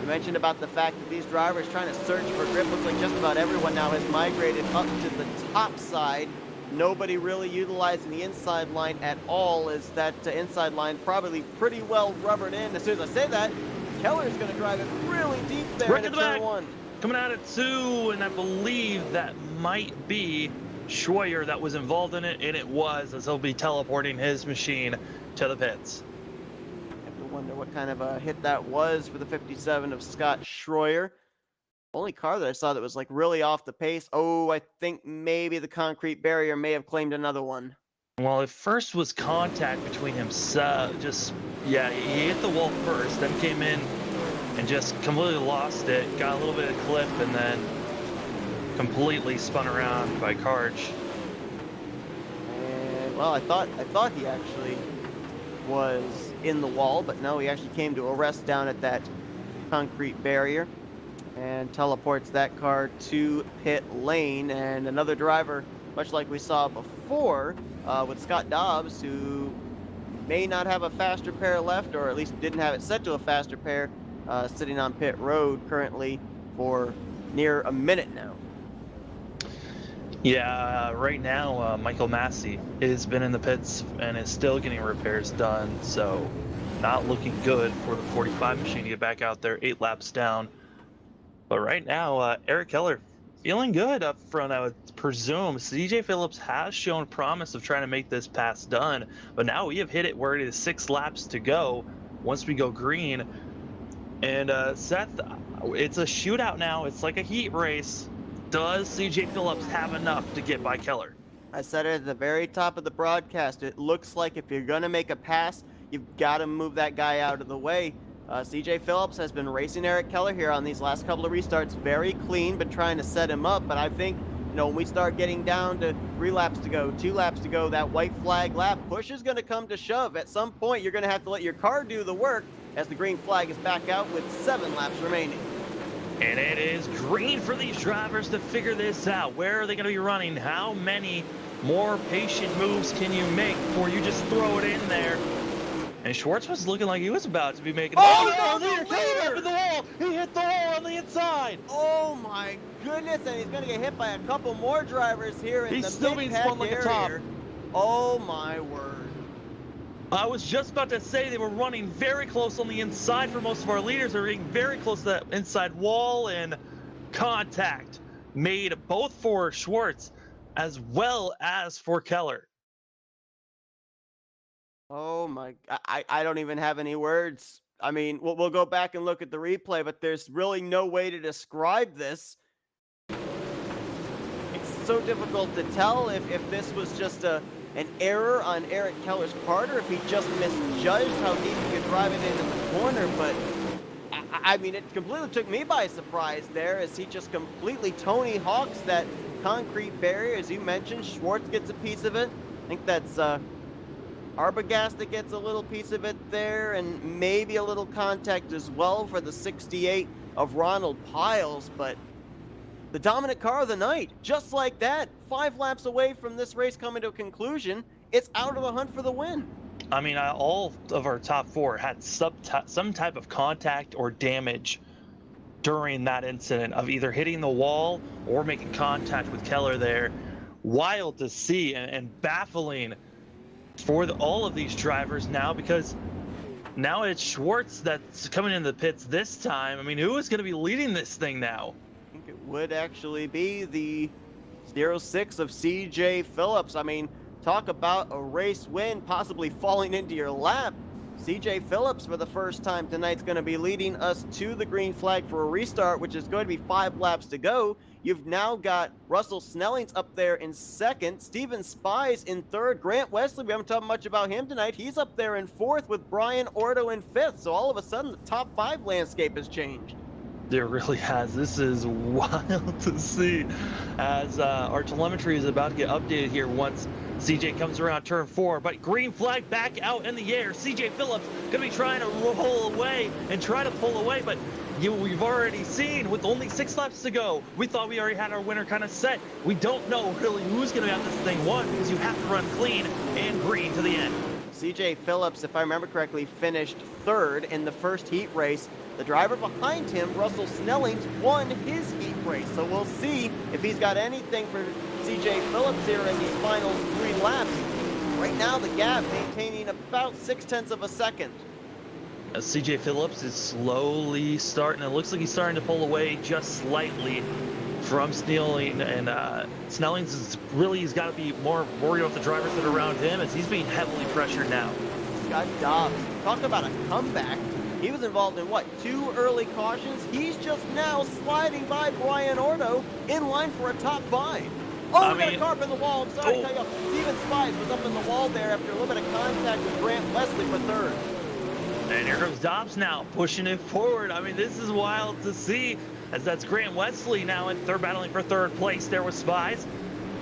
You mentioned about the fact that these drivers trying to search for grip. Looks like just about everyone now has migrated up to the top side. Nobody really utilizing the inside line at all, as that inside line probably pretty well rubbered in. As soon as I say that, Keller's going to drive it really deep there Right into to the turn back. 1. Coming out at 2, and I believe that might be Schroyer that was involved in it, and it was, as he'll be teleporting his machine to the pits. I have to wonder what kind of a hit that was for the 57 of Scott Schroyer. Only car that I saw that was like really off the pace. Oh, I think maybe the concrete barrier may have claimed another one. Well, it first was contact between himself. He hit the wall first, then came in and just completely lost it. Got a little bit of clip and then completely spun around by Karch. And well, I thought he actually was in the wall, but no, he actually came to a rest down at that concrete barrier and teleports that car to pit lane. And another driver, much like we saw before with Scott Dobbs, who may not have a faster pair left, or at least didn't have it set to a faster pair, sitting on pit road currently for near a minute now. Yeah, right now, Michael Massey has been in the pits and is still getting repairs done, so not looking good for the 45 machine to get back out there 8 laps down. But right now, Eric Keller feeling good up front, I would presume. CJ Phillips has shown promise of trying to make this pass done, but now we have hit it where it is 6 laps to go once we go green. And Seth, it's a shootout now. It's like a heat race. Does CJ Phillips have enough to get by Keller? I said it at the very top of the broadcast. It looks like if you're going to make a pass, you've got to move that guy out of the way. CJ Phillips has been racing Eric Keller here on these last couple of restarts very clean, been trying to set him up. But I think, you know, when we start getting down to 3 laps to go, 2 laps to go, that white flag lap, push is going to come to shove. At some point, you're going to have to let your car do the work as the green flag is back out with 7 laps remaining. And it is green for these drivers to figure this out. Where are they going to be running? How many more patient moves can you make before you just throw it in there? And Schwartz was looking like he was about to be making. Oh, no, the leader coming up leader! in the wall. He hit the wall on the inside. Oh my goodness, and he's gonna get hit by a couple more drivers here in He's the still being mid-pack spun like a top. area. Oh my word. I was just about to say they were running very close on the inside for most of our leaders. They were getting very close to that inside wall, and contact made both for Schwartz as well as for Keller. Oh my, I don't even have any words. I mean, we'll go back and look at the replay, but there's really no way to describe this. It's so difficult to tell if this was just an error on Eric Keller's part or if he just misjudged how deep he could drive it into the corner, but I mean, it completely took me by surprise there as he just completely Tony Hawks that concrete barrier. As you mentioned, Schwartz gets a piece of it. I think that's Arbogast that gets a little piece of it there, and maybe a little contact as well for the 68 of Ronald Piles, but the dominant car of the night, just like that, 5 laps away from this race coming to a conclusion, it's out of the hunt for the win. I mean, all of our top 4 had some type of contact or damage during that incident of either hitting the wall or making contact with Keller there. Wild to see and baffling for all of these drivers now, because now it's Schwartz that's coming into the pits this time. I mean, who is going to be leading this thing now? I think it would actually be the 06 of CJ Phillips. I mean, talk about a race win possibly falling into your lap. CJ Phillips, for the first time tonight, is going to be leading us to the green flag for a restart, which is going to be 5 laps to go. You've now got Russell Snellings up there in second, Steven Spies in third, Grant Wesley, we haven't talked much about him tonight, he's up there in fourth with Brian Ordo in fifth. So all of a sudden, the top 5 landscape has changed. There really has. This is wild to see as our telemetry is about to get updated here once CJ comes around turn 4, but green flag back out in the air. CJ Phillips gonna be trying to roll away and try to pull away, but we've already seen with only 6 laps to go, we thought we already had our winner kind of set. We don't know really who's gonna have this thing won because you have to run clean and green to the end. CJ Phillips, if I remember correctly, finished third in the first heat race. The driver behind him, Russell Snellings, won his heat race. So we'll see if he's got anything for CJ Phillips here in these final 3 laps. Right now, the gap maintaining about 0.6 of a second. CJ Phillips is slowly starting. It looks like he's starting to pull away just slightly from Snelling, and Snellings is really, he's got to be more worried about the drivers that are around him as he's being heavily pressured now. Scott Dobbs, talk about a comeback. He was involved in, what, 2 early cautions? He's just now sliding by Brian Ordo in line for a top 5. Oh, we got a car up in the wall. I'm sorry to tell you. Steven Spies was up in the wall there after a little bit of contact with Grant Wesley for third. And here comes Dobbs now, pushing it forward. I mean, this is wild to see, as that's Grant Wesley now in third, battling for third place there with Spies.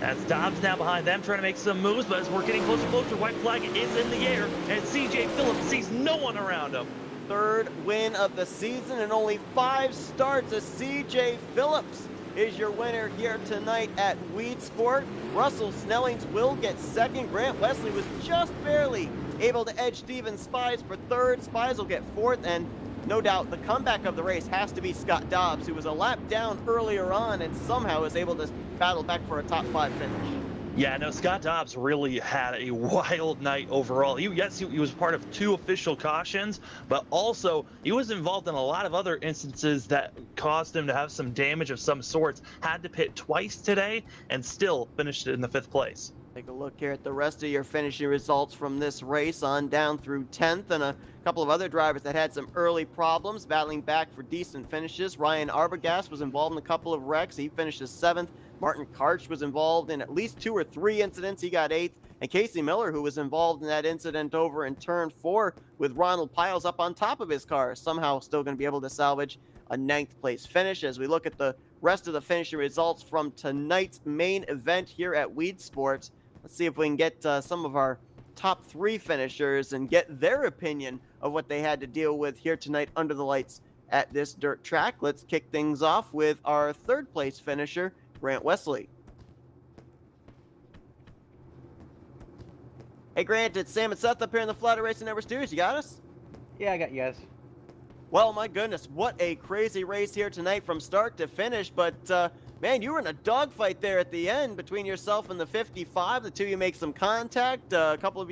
That's Dobbs now behind them, trying to make some moves, but as we're getting closer and closer, white flag is in the air, and CJ Phillips sees no one around him. Third win of the season and only 5 starts as CJ Phillips is your winner here tonight at Weedsport. Russell Snellings will get second. Grant Wesley was just barely able to edge Steven Spies for third. Spies will get fourth, and no doubt the comeback of the race has to be Scott Dobbs, who was a lap down earlier on and somehow is able to battle back for a top 5 finish. Yeah, no, Scott Dobbs really had a wild night overall. He was part of 2 official cautions, but also he was involved in a lot of other instances that caused him to have some damage of some sorts. Had to pit twice today and still finished in the 5th place. Take a look here at the rest of your finishing results from this race on down through 10th, and a couple of other drivers that had some early problems battling back for decent finishes. Ryan Arbogast was involved in a couple of wrecks. He finished as 7th. Martin Karch was involved in at least 2 or 3 incidents. He got 8th. And Casey Miller, who was involved in that incident over in turn 4 with Ronald Piles up on top of his car, somehow still going to be able to salvage a 9th place finish. As we look at the rest of the finishing results from tonight's main event here at Weedsport, let's see if we can get some of our top 3 finishers and get their opinion of what they had to deal with here tonight under the lights at this dirt track. Let's kick things off with our 3rd place finisher, Grant Wesley. Hey Grant, it's Sam and Seth up here in the Flatout Racing Network studios. You got us? Yeah, I got you guys. Well, my goodness, what a crazy race here tonight from start to finish. But, man, you were in a dogfight there at the end between yourself and the 55. The two of you make some contact. A couple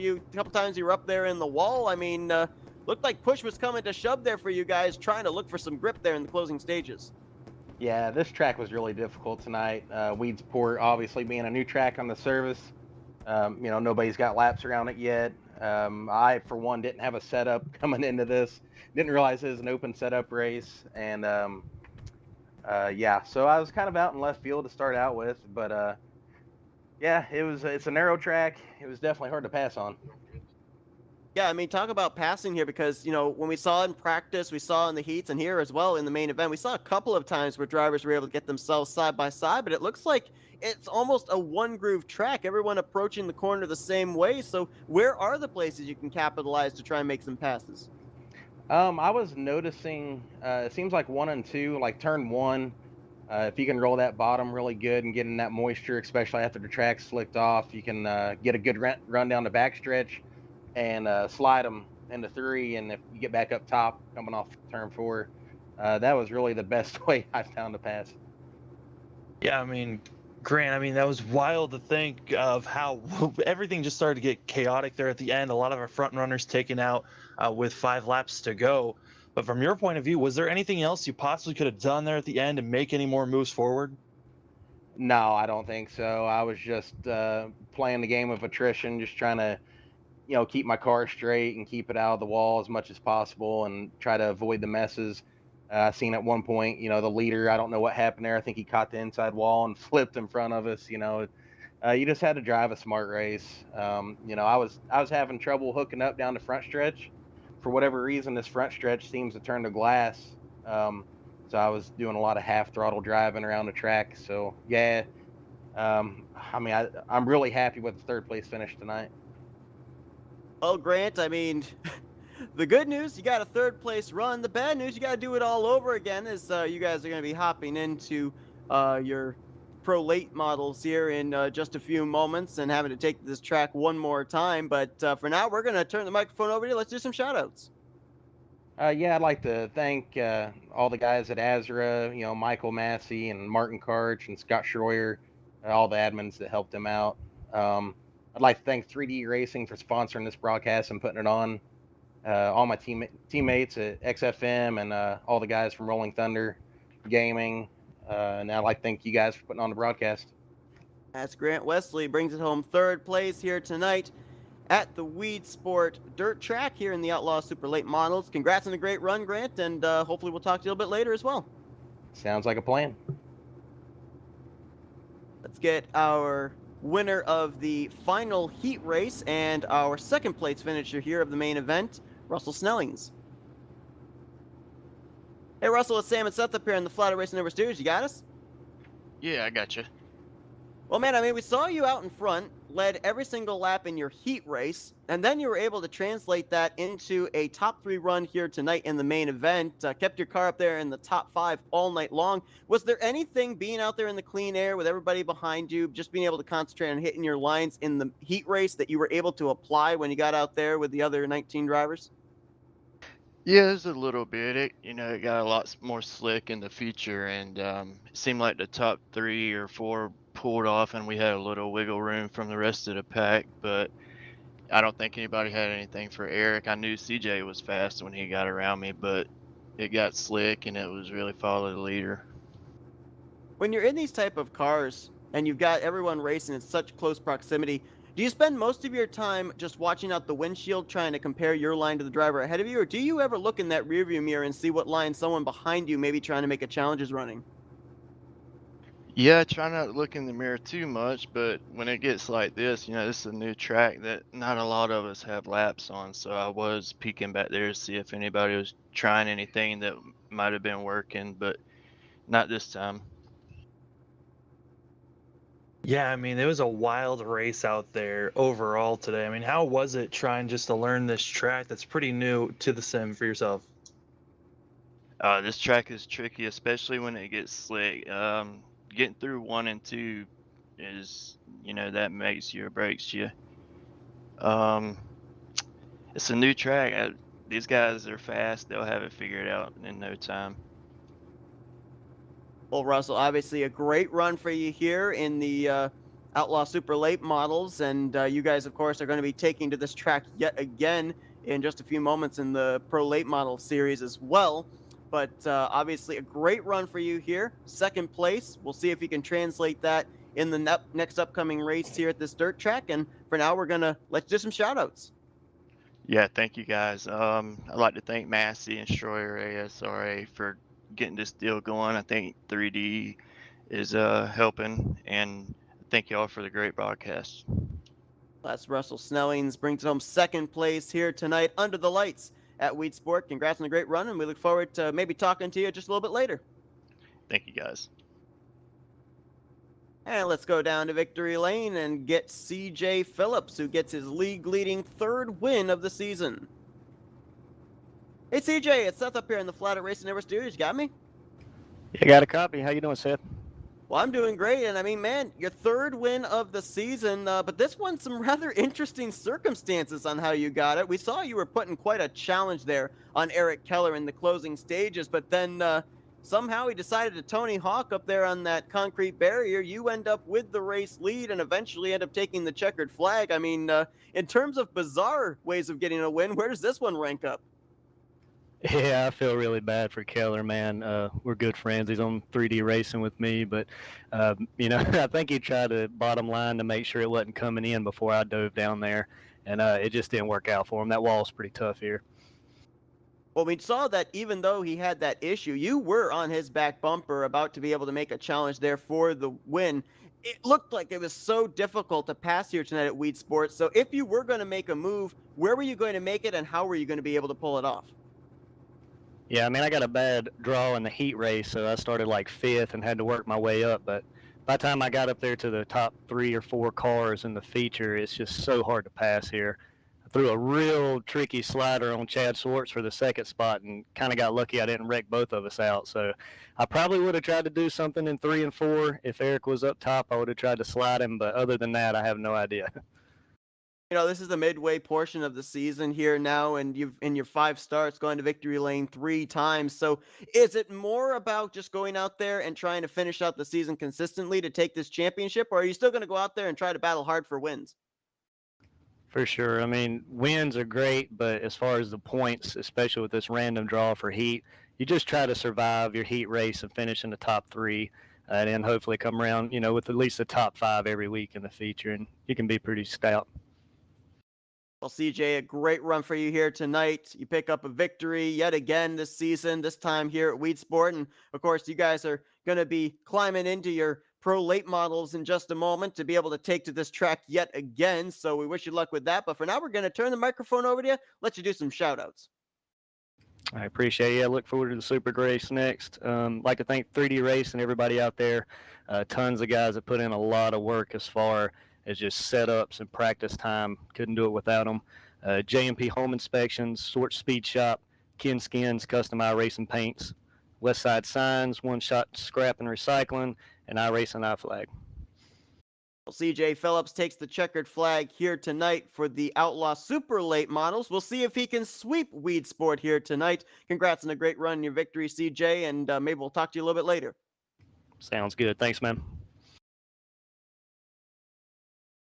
times you were up there in the wall. I mean, looked like push was coming to shove there for you guys, trying to look for some grip there in the closing stages. Yeah, this track was really difficult tonight. Weedsport, obviously being a new track on the service, nobody's got laps around it yet. I, for one, didn't have a setup coming into this. Didn't realize it was an open setup race, and so I was kind of out in left field to start out with. But yeah, it's a narrow track. It was definitely hard to pass on. Yeah, I mean, talk about passing here because, when we saw in practice, we saw in the heats and here as well in the main event, we saw a couple of times where drivers were able to get themselves side by side, but it looks like it's almost a one groove track, everyone approaching the corner the same way. So where are the places you can capitalize to try and make some passes? I was noticing, it seems like 1 and 2, like turn 1, if you can roll that bottom really good and get in that moisture, especially after the track's slicked off, you can get a good run down the backstretch and slide them into 3. And if you get back up top coming off turn 4, that was really the best way I found to pass. Yeah, I mean, Grant, that was wild to think of how everything just started to get chaotic there at the end. A lot of our front runners taken out with 5 laps to go. But from your point of view, was there anything else you possibly could have done there at the end to make any more moves forward? No, I don't think so. I was just playing the game of attrition, just trying to, keep my car straight and keep it out of the wall as much as possible and try to avoid the messes. I seen at one point, the leader, I don't know what happened there. I think he caught the inside wall and flipped in front of us. You just had to drive a smart race. I was having trouble hooking up down the front stretch. For whatever reason, this front stretch seems to turn to glass. So I was doing a lot of half throttle driving around the track. So yeah, I'm really happy with the third place finish tonight. Well, Grant, I mean, the good news, you got a third place run. The bad news, you got to do it all over again as you guys are going to be hopping into your pro late models here in just a few moments and having to take this track one more time. But for now, we're going to turn the microphone over to you. Let's do some shout outs. Yeah, I'd like to thank all the guys at Azra, Michael Massey and Martin Karch and Scott Schroyer, all the admins that helped him out. I'd like to thank 3D Racing for sponsoring this broadcast and putting it on. All my teammates at XFM and all the guys from Rolling Thunder Gaming. And I'd like to thank you guys for putting on the broadcast. That's Grant Wesley, brings it home third place here tonight at the Weedsport dirt track here in the Outlaw Super Late Models. Congrats on a great run, Grant, and hopefully we'll talk to you a little bit later as well. Sounds like a plan. Let's get our winner of the final heat race and our second place finisher here of the main event, Russell Snellings. Hey Russell, it's Sam and Seth up here in the Flatout Racing Network studios. You got us? Yeah, I got you. Well, man, I mean, we saw you out in front, led every single lap in your heat race, and then you were able to translate that into a top 3 run here tonight in the main event. Kept your car up there in the top 5 all night long. Was there anything being out there in the clean air with everybody behind you, just being able to concentrate on hitting your lines in the heat race that you were able to apply when you got out there with the other 19 drivers? Yeah, there's a little bit. It got a lot more slick in the feature, and it seemed like the top 3 or 4 pulled off, and we had a little wiggle room from the rest of the pack. But I don't think anybody had anything for Eric. I knew CJ was fast when he got around me, but it got slick, and it was really follow the leader. When you're in these type of cars and you've got everyone racing in such close proximity, do you spend most of your time just watching out the windshield trying to compare your line to the driver ahead of you, or do you ever look in that rearview mirror and see what line someone behind you maybe trying to make a challenge is running? Yeah, I try not to look in the mirror too much, but when it gets like this, this is a new track that not a lot of us have laps on, so I was peeking back there to see if anybody was trying anything that might have been working, but not this time. Yeah, it was a wild race out there overall today. How was it trying just to learn this track that's pretty new to the sim for yourself? This track is tricky, especially when it gets slick. Getting through 1 and 2 is, that makes you or breaks you. Um, it's a new track. These guys are fast. They'll have it figured out in no time. Well, Russell, obviously a great run for you here in the Outlaw Super Late models, and you guys, of course, are going to be taking to this track yet again in just a few moments in the Pro Late Model series as well. But obviously a great run for you here. Second place. We'll see if you can translate that in the next upcoming race here at this dirt track. And for now, we're going to let's do some shout outs. Yeah, thank you guys. I'd like to thank Massey and Stroyer ASRA for getting this deal going. I think 3D is helping, and thank you all for the great broadcast. That's Russell Snellings brings it home second place here tonight under the lights at Weedsport. Congrats on a great run, and we look forward to maybe talking to you just a little bit later. Thank you guys. And let's go down to victory lane and get CJ Phillips, who gets his league-leading third win of the season. Hey CJ, it's Seth up here in the Flatout Racing Network studios. You got me? Yeah, got a copy. How you doing, Seth? Well, I'm doing great, and I mean, man, your third win of the season, but this one, some rather interesting circumstances on how you got it. We saw you were putting quite a challenge there on Eric Keller in the closing stages, but then somehow he decided to Tony Hawk up there on that concrete barrier. You end up with the race lead and eventually end up taking the checkered flag. I mean, in terms of bizarre ways of getting a win, where does this one rank up? Yeah, I feel really bad for Keller, man. We're good friends. He's on 3D racing with me, but I think he tried to bottom line to make sure it wasn't coming in before I dove down there, and it just didn't work out for him. That wall's pretty tough here. Well, we saw that even though he had that issue, you were on his back bumper about to be able to make a challenge there for the win. It looked like it was so difficult to pass here tonight at Weedsport. So if you were going to make a move, where were you going to make it and how were you going to be able to pull it off? Yeah, I mean, I got a bad draw in the heat race, so I started like fifth and had to work my way up. But by the time I got up there to the top 3 or 4 cars in the feature, it's just so hard to pass here. I threw a real tricky slider on Chad Swartz for the second spot and kind of got lucky I didn't wreck both of us out. So I probably would have tried to do something in 3 and 4. If Eric was up top, I would have tried to slide him. But other than that, I have no idea. You know, this is the midway portion of the season here now, and you've in your 5 starts going to victory lane 3 times. So is it more about just going out there and trying to finish out the season consistently to take this championship, or are you still going to go out there and try to battle hard for wins? For sure. I mean, wins are great, but as far as the points, especially with this random draw for heat, you just try to survive your heat race and finish in the top 3, and then hopefully come around, with at least the top 5 every week in the feature, and you can be pretty stout. Well, CJ, a great run for you here tonight. You pick up a victory yet again this season, this time here at Weedsport. And of course, you guys are going to be climbing into your pro late models in just a moment to be able to take to this track yet again. So we wish you luck with that. But for now, we're going to turn the microphone over to you, let you do some shout outs. I appreciate it. I look forward to the Super Race next. Like to thank 3D Race and everybody out there. Tons of guys that put in a lot of work as far as just setups and practice time. Couldn't do it without them. J&P Home Inspections, Sort Speed Shop, Ken Skins, Custom iRacing Paints, Westside Signs, One Shot Scrap and Recycling, and iRacing iFlag. Well, CJ Phillips takes the checkered flag here tonight for the Outlaw Super Late models. We'll see if he can sweep Weedsport here tonight. Congrats on a great run in your victory, CJ, and maybe we'll talk to you a little bit later. Sounds good. Thanks, man.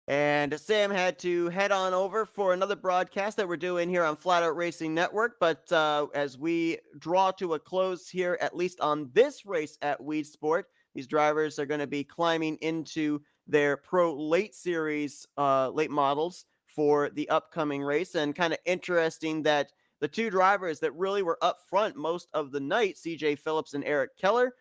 And Sam had to head on over for another broadcast that we're doing here on Flatout Racing Network. But as we draw to a close here, at least on this race at Weedsport, these drivers are going to be climbing into their Pro Late Series late models for the upcoming race. And kind of interesting that the 2 drivers that really were up front most of the night, CJ Phillips and Eric Keller,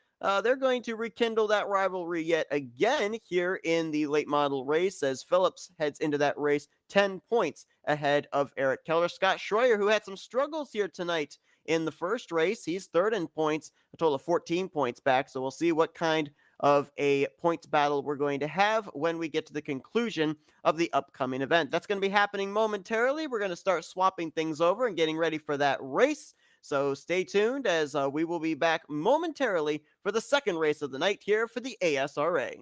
they're going to rekindle that rivalry yet again here in the late model race as Phillips heads into that race 10 points ahead of Eric Keller. Scott Schroyer, who had some struggles here tonight in the first race, he's third in points, a total of 14 points back. So we'll see what kind of a points battle we're going to have when we get to the conclusion of the upcoming event. That's going to be happening momentarily. We're going to start swapping things over and getting ready for that race. So stay tuned as we will be back momentarily for the second race of the night here for the ASRA.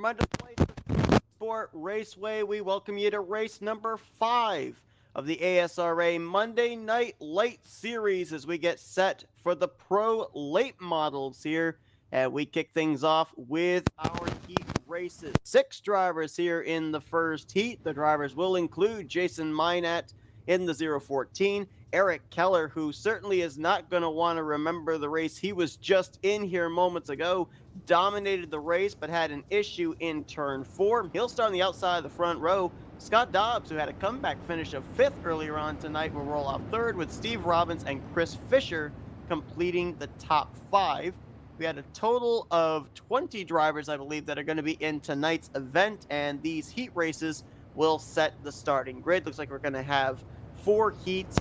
Monday night Sport Raceway. We welcome you to race number 5 of the ASRA Monday Night Light Series as we get set for the Pro Late Models here. And we kick things off with our heat races. 6 drivers here in the first heat. The drivers will include Jason Minat in the 014, Eric Keller, who certainly is not going to want to remember the race he was just in here moments ago, dominated the race but had an issue in turn 4. He'll start on the outside of the front row. Scott Dobbs, who had a comeback finish of 5th earlier on tonight, will roll off 3rd, with Steve Robbins and Chris Fisher completing the top 5. We had a total of 20 drivers, I believe, that are going to be in tonight's event, and these heat races will set the starting grid. Looks like we're going to have 4 heats.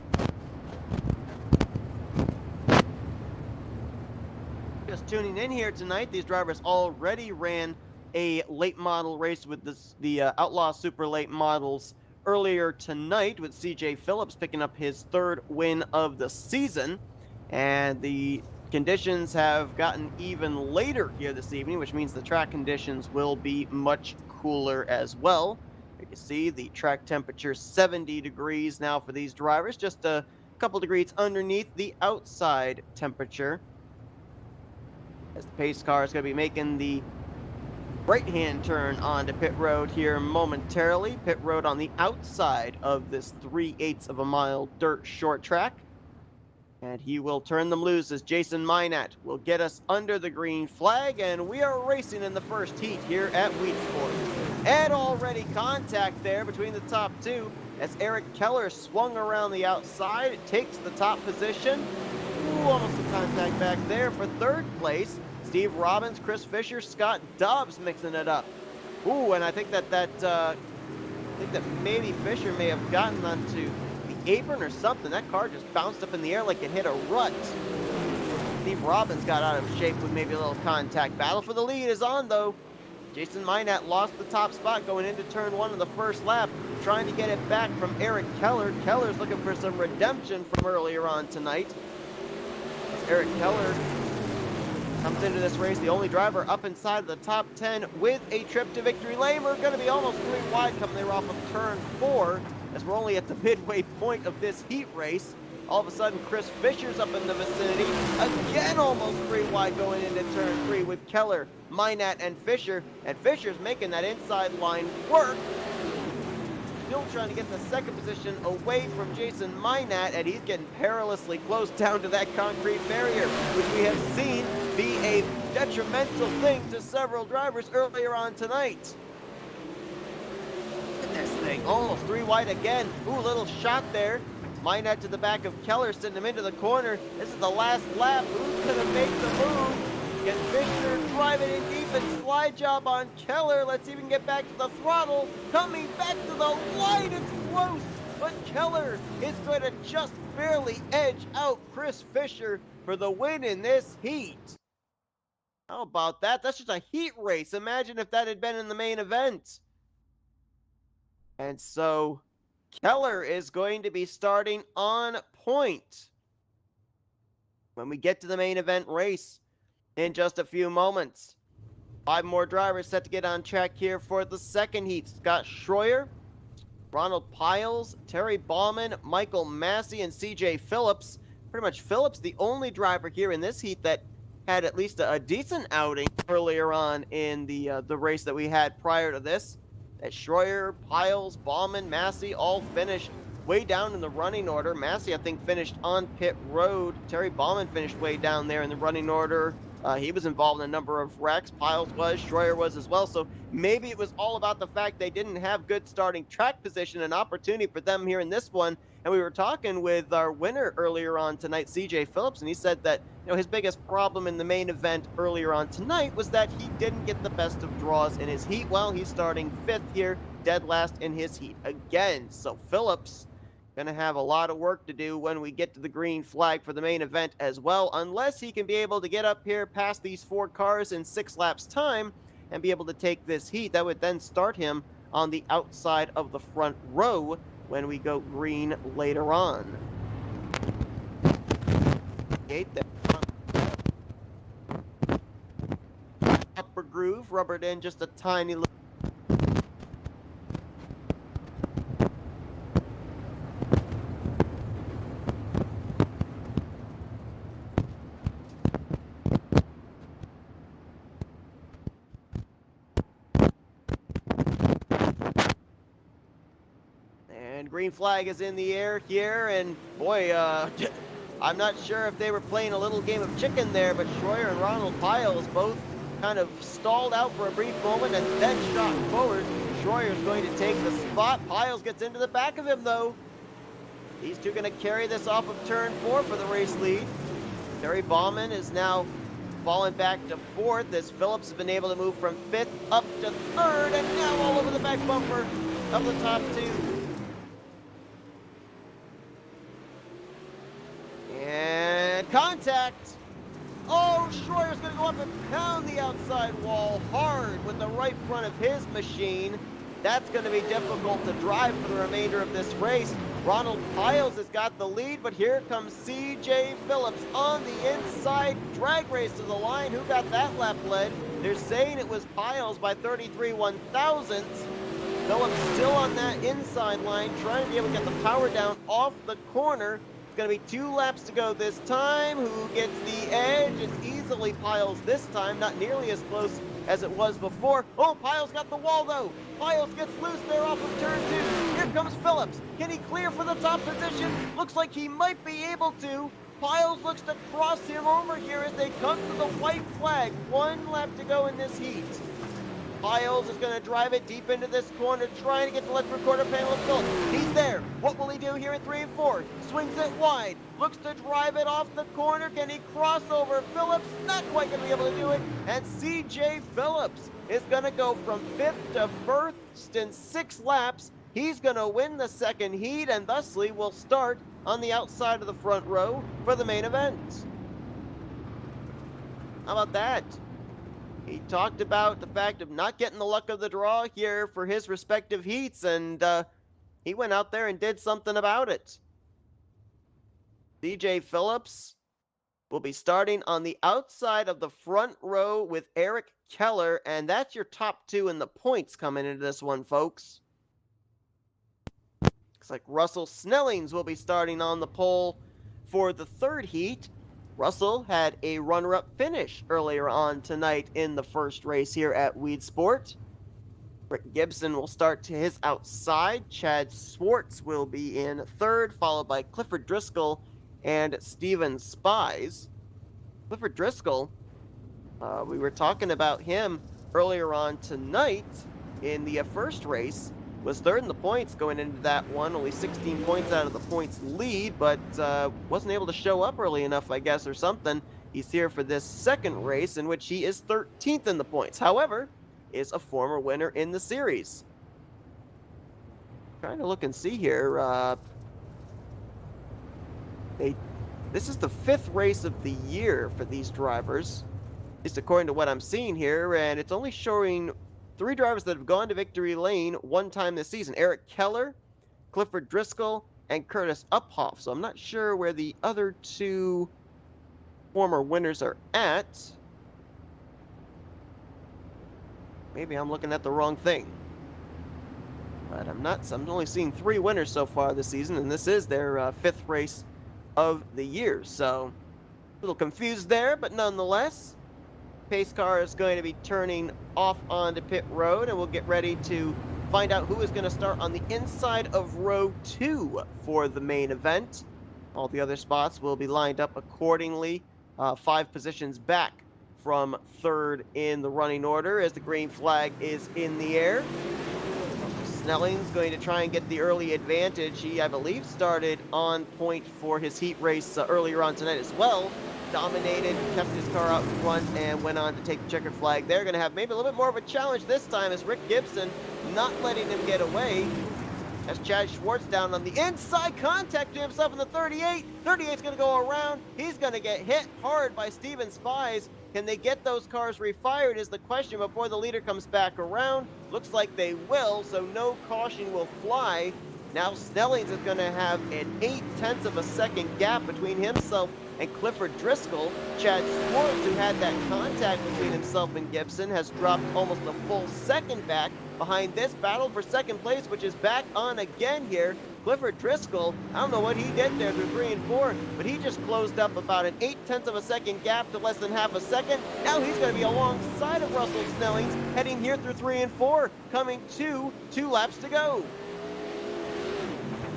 Just tuning in here tonight, these drivers already ran a late model race with the Outlaw Super Late Models earlier tonight, with CJ Phillips picking up his 3rd win of the season. And the conditions have gotten even later here this evening, which means the track conditions will be much cooler as well. You can see the track temperature 70 degrees now for these drivers, just a couple degrees underneath the outside temperature. As the pace car is going to be making the right-hand turn onto pit road here momentarily. Pit road on the outside of this 3/8 of a mile dirt short track. And he will turn them loose as Jason Minat will get us under the green flag, and we are racing in the first heat here at Weedsport. And already contact there between the top 2 as Eric Keller swung around the outside. It takes the top position. Ooh, almost a contact back there for 3rd place. Steve Robbins, Chris Fisher, Scott Dobbs mixing it up. Ooh, and I think that maybe Fisher may have gotten onto the apron or something. That car just bounced up in the air like it hit a rut. Steve Robbins got out of shape with maybe a little contact. Battle for the lead is on, though. Jason Minat lost the top spot going into turn 1 of the first lap, trying to get it back from Eric Keller. Keller's looking for some redemption from earlier on tonight. As Eric Keller comes into this race, the only driver up inside of the top 10 with a trip to victory lane. We're going to be almost 3 wide coming there off of turn 4, as we're only at the midway point of this heat race. All of a sudden, Chris Fisher's up in the vicinity. Again, almost 3 wide going into turn 3 with Keller, Minat, and Fisher. And Fisher's making that inside line work. Still trying to get the 2nd position away from Jason Minat, and he's getting perilously close down to that concrete barrier, which we have seen be a detrimental thing to several drivers earlier on tonight. Look at this thing, almost 3 wide again. Ooh, little shot there. Minat to the back of Keller, sending him into the corner. This is the last lap. Who's going to make the move? Get Fisher driving in deep and slide job on Keller. Let's even get back to the throttle. Coming back to the light. It's close, but Keller is going to just barely edge out Chris Fisher for the win in this heat. How about that? That's just a heat race. Imagine if that had been in the main event. And so Keller is going to be starting on point when we get to the main event race in just a few moments. 5 more drivers set to get on track here for the 2nd heat. Scott Schroyer, Ronald Piles, Terry Bauman, Michael Massey, and CJ Phillips. Pretty much Phillips, the only driver here in this heat that had at least a decent outing earlier on in the race that we had prior to this. That Schroyer, Piles, Bauman, Massey all finished way down in the running order. Massey, I think, finished on pit road. Terry Bauman finished way down there in the running order. He was involved in a number of wrecks. Piles was, Schroyer was as well. So maybe it was all about the fact they didn't have good starting track position, an opportunity for them here in this one. And we were talking with our winner earlier on tonight, CJ Phillips, and he said that his biggest problem in the main event earlier on tonight was that he didn't get the best of draws in his heat. Well, he's starting 5th here, dead last in his heat again. So Phillips going to have a lot of work to do when we get to the green flag for the main event as well, unless he can be able to get up here past these 4 cars in 6 laps time and be able to take this heat. That would then start him on the outside of the front row when we go green later on. Upper groove, rubbered in just a tiny little. And green flag is in the air here, and boy, I'm not sure if they were playing a little game of chicken there, but Schroyer and Ronald Piles both kind of stalled out for a brief moment and then shot forward. Schroyer's going to take the spot. Piles gets into the back of him, though. These two going to carry this off of turn 4 for the race lead. Terry Bauman is now falling back to 4th as Phillips has been able to move from 5th up to 3rd, and now all over the back bumper of the top 2. And contact. Oh, Schroyer's going to go up and pound the outside wall hard with the right front of his machine. That's going to be difficult to drive for the remainder of this race. Ronald Piles has got the lead, but here comes CJ Phillips on the inside. Drag race to the line. Who got that lap led? They're saying it was Piles by 33 1/1000ths. Phillips still on that inside line, trying to be able to get the power down off the corner. Going to be 2 laps to go this time. Who gets the edge? It's easily Piles this time, not nearly as close as it was before. Oh, Piles got the wall though. Piles gets loose there off of turn 2. Here comes Phillips. Can he clear for the top position? Looks like he might be able to. Piles looks to cross him over here as they come to the white flag. 1 lap to go in this heat. Piles is going to drive it deep into this corner, trying to get the left quarter panel of Phillips. He's there. What will he do here in 3 and 4? Swings it wide. Looks to drive it off the corner. Can he cross over Phillips? Not quite going to be able to do it. And CJ Phillips is going to go from 5th to 1st in 6 laps. He's going to win the second heat and thusly will start on the outside of the front row for the main event. How about that? He talked about the fact of not getting the luck of the draw here for his respective heats, and he went out there and did something about it. CJ Phillips will be starting on the outside of the front row with Eric Keller, and that's your top 2 in the points coming into this one, folks. Looks like Russell Snellings will be starting on the pole for the 3rd heat. Russell had a runner-up finish earlier on tonight in the first race here at Weedsport. Rick Gibson will start to his outside. Chad Swartz will be in 3rd, followed by Clifford Driscoll and Steven Spies. Clifford Driscoll, we were talking about him earlier on tonight in the first race. Was 3rd in the points going into that one, only 16 points out of the points lead, but wasn't able to show up early enough, I guess, or something. He's here for this second race in which he is 13th in the points. However, is a former winner in the series. Trying to look and see here. This is the 5th race of the year for these drivers, at least according to what I'm seeing here, and it's only showing 3 drivers that have gone to victory lane 1 time this season. Eric Keller, Clifford Driscoll, and Curtis Uphoff. So I'm not sure where the other 2 former winners are at. Maybe I'm looking at the wrong thing. But I'm only seeing 3 winners so far this season, and this is their 5th race of the year. So a little confused there, but nonetheless, pace car is going to be turning off onto pit road, and we'll get ready to find out who is going to start on the inside of row 2 for the main event. All the other spots will be lined up accordingly, 5 positions back from 3rd in the running order as the green flag is in the air. Snelling's going to try and get the early advantage. He, I believe, started on point for his heat race earlier on tonight as well. Dominated, kept his car out in front, and went on to take the checkered flag. They're going to have maybe a little bit more of a challenge this time as Rick Gibson not letting him get away. As Chad Schwartz down on the inside, contacted himself in the 38. 38's going to go around. He's going to get hit hard by Steven Spies. Can they get those cars refired is the question before the leader comes back around. Looks like they will, so no caution will fly Now Snellings is going to have an 0.8 of a second gap between himself and Clifford Driscoll. Chad Schwartz, who had that contact between himself and Gibson, has dropped almost a full second back behind this battle for second place, which is back on again here. Clifford Driscoll, I don't know what he did there through 3 and 4, but he just closed up about an 0.8 of a second gap to less than half a second. Now he's going to be alongside of Russell Snellings, heading here through 3 and 4, coming to 2 laps to go.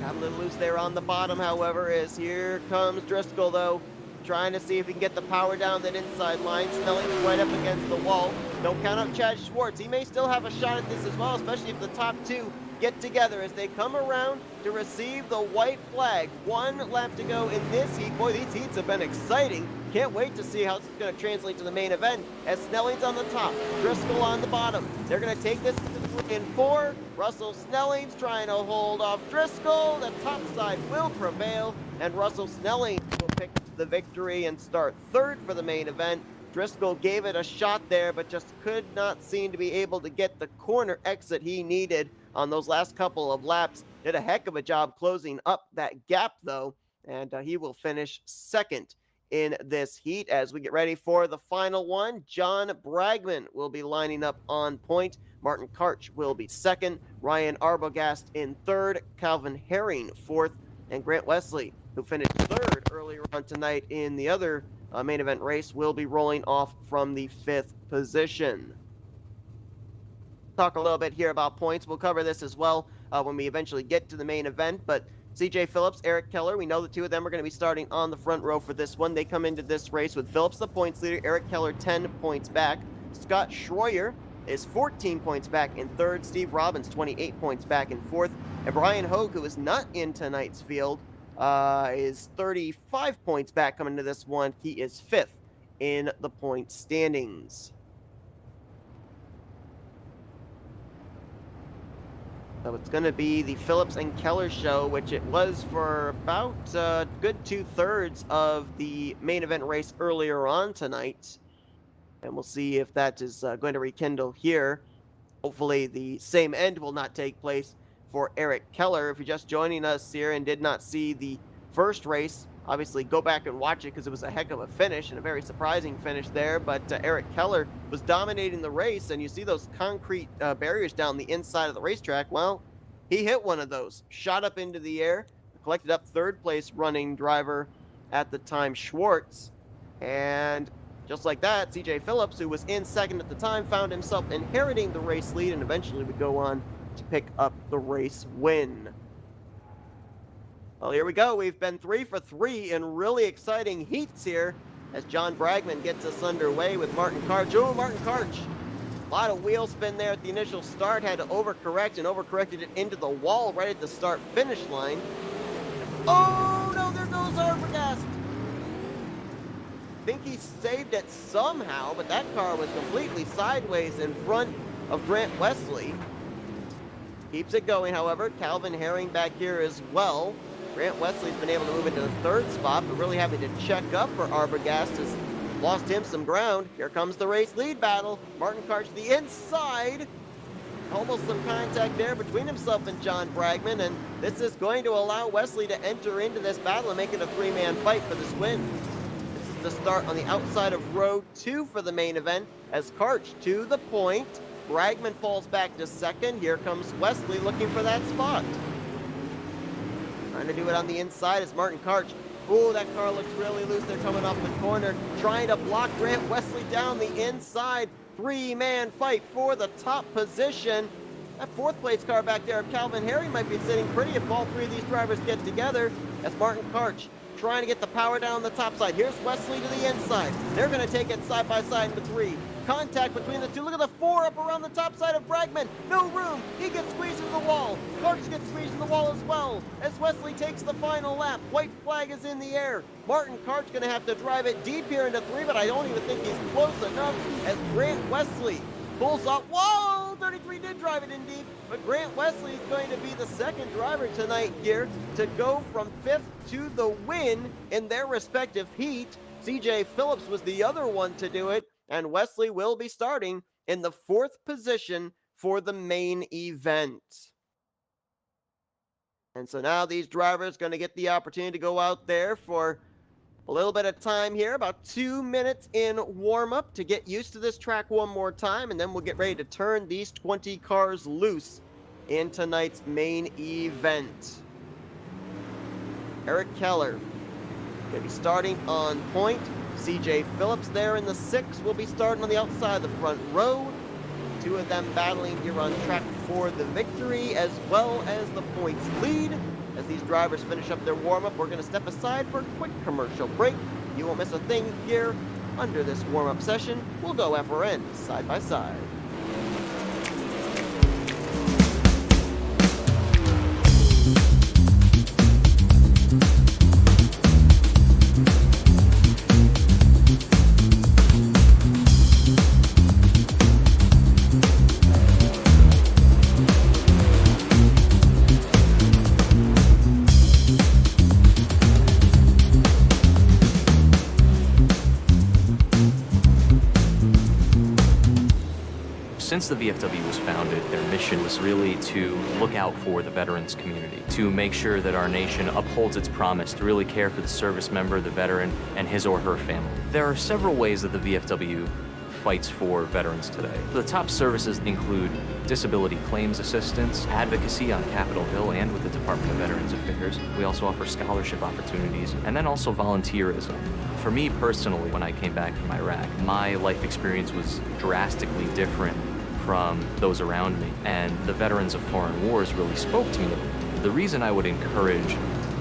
Got a little loose there on the bottom, however, as here comes Driscoll, though, trying to see if he can get the power down that inside line. Snellings right up against the wall. Don't count out Chad Schwartz. He may still have a shot at this as well, especially if the top 2 get together as they come around to receive the white flag. 1 lap to go in this heat. Boy, these heats have been exciting. Can't wait to see how this is going to translate to the main event as Snellings on the top, Driscoll on the bottom. They're going to take this to 3 and 4. Russell Snellings trying to hold off Driscoll. The top side will prevail, and Russell Snellings will pick the victory and start 3rd for the main event. Driscoll gave it a shot there, but just could not seem to be able to get the corner exit he needed on those last couple of laps. Did a heck of a job closing up that gap, though, and he will finish 2nd in this heat. As we get ready for the final one, John Bragman will be lining up on point. Martin Karch will be 2nd. Ryan Arbogast in 3rd. Calvin Herring 4th. And Grant Wesley, who finished 3rd earlier on tonight in the other main event race, will be rolling off from the 5th position. Talk a little bit here about points. We'll cover this as well when we eventually get to the main event, but CJ Phillips, Eric Keller, we know the 2 of them are going to be starting on the front row for this one. They come into this race with Phillips the points leader, Eric Keller 10 points back. Scott Schroyer is 14 points back in 3rd. Steve Robbins 28 points back in 4th. And Brian Hogue, who is not in tonight's field, is 35 points back coming into this one. He is 5th in the point standings. So it's going to be the Phillips and Keller show, which it was for about a good 2/3 of the main event race earlier on tonight. And we'll see if that is going to rekindle here. Hopefully the same end will not take place for Eric Keller. If you're just joining us here and did not see the first race, obviously go back and watch it because it was a heck of a finish and a very surprising finish there. But Eric Keller was dominating the race, and you see those concrete barriers down the inside of the racetrack. Well, he hit one of those, shot up into the air, collected up 3rd place running driver at the time, Schwartz. And just like that, CJ Phillips, who was in 2nd at the time, found himself inheriting the race lead and eventually would go on to pick up the race win. Well, here we go. We've been 3 for 3 in really exciting heats here as John Bragman gets us underway with Martin Karch. Oh, Martin Karch. A lot of wheel spin there at the initial start. Had to overcorrect and overcorrected it into the wall right at the start-finish line. Oh, no, there goes Arbogast. I think he saved it somehow, but that car was completely sideways in front of Grant Wesley. Keeps it going, however. Calvin Herring back here as well. Grant Wesley's been able to move into the 3rd spot, but really having to check up for Arbogast has lost him some ground. Here comes the race lead battle. Martin Karch to the inside. Almost some contact there between himself and John Bragman, and this is going to allow Wesley to enter into this battle and make it a 3-man fight for this win. This is the start on the outside of row 2 for the main event as Karch to the point. Bragman falls back to 2nd. Here comes Wesley looking for that spot. Trying to do it on the inside as Martin Karch. Ooh, that car looks really loose. They're coming off the corner, trying to block Grant Wesley down the inside. 3-man fight for the top position. That 4th place car back there of Calvin Herring might be sitting pretty if all 3 of these drivers get together. That's Martin Karch trying to get the power down on the top side. Here's Wesley to the inside. They're going to take it side by side into 3. Contact between the 2. Look at the 4 up around the top side of Bragman. No room. He gets squeezed into the wall. Karch gets squeezed in the wall as well as Wesley takes the final lap. White flag is in the air. Martin Karch going to have to drive it deep here into 3, but I don't even think he's close enough as Grant Wesley pulls off. Whoa! 33 did drive it in deep, but Grant Wesley is going to be the 2nd driver tonight here to go from 5th to the win in their respective heat. CJ Phillips was the other one to do it, and Wesley will be starting in the 4th position for the main event. And so now these drivers going to get the opportunity to go out there for a little bit of time here, about 2 minutes in warm-up to get used to this track one more time, and then we'll get ready to turn these 20 cars loose in tonight's main event. Eric Keller going to be starting on point. CJ Phillips there in the 6 will be starting on the outside of the front row. Two of them battling here on track for the victory as well as the points lead. As these drivers finish up their warm-up, we're going to step aside for a quick commercial break. You won't miss a thing here under this warm-up session. We'll go FRN side by side. Since the VFW was founded, their mission was really to look out for the veterans community, to make sure that our nation upholds its promise to really care for the service member, the veteran, and his or her family. There are several ways that the VFW fights for veterans today. The top services include disability claims assistance, advocacy on Capitol Hill and with the Department of Veterans Affairs. We also offer scholarship opportunities, and then also volunteerism. For me personally, when I came back from Iraq, my life experience was drastically different from those around me, and the veterans of foreign wars really spoke to me. The reason I would encourage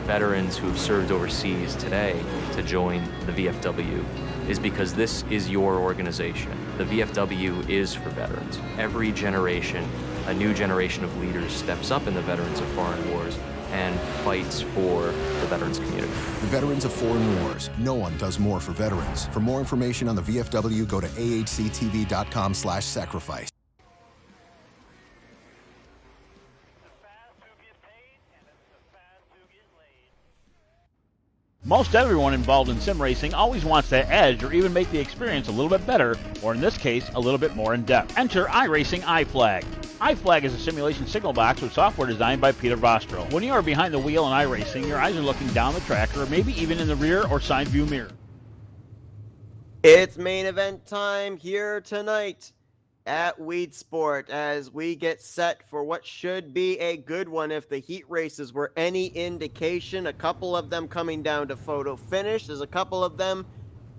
veterans who have served overseas today to join the VFW is because this is your organization. The VFW is for veterans. Every generation, a new generation of leaders steps up in the veterans of foreign wars and fights for the veterans community. The Veterans of Foreign Wars. No one does more for veterans. For more information on the VFW, go to ahctv.com/sacrifice. Most everyone involved in sim racing always wants that edge or even make the experience a little bit better, or in this case, a little bit more in-depth. Enter iRacing iFlag. iFlag is a simulation signal box with software designed by Peter Vostro. When you are behind the wheel in iRacing, your eyes are looking down the track or maybe even in the rear or side view mirror. It's main event time here tonight at Weedsport as we get set for what should be a good one if the heat races were any indication. A couple of them coming down to photo finish. There's a couple of them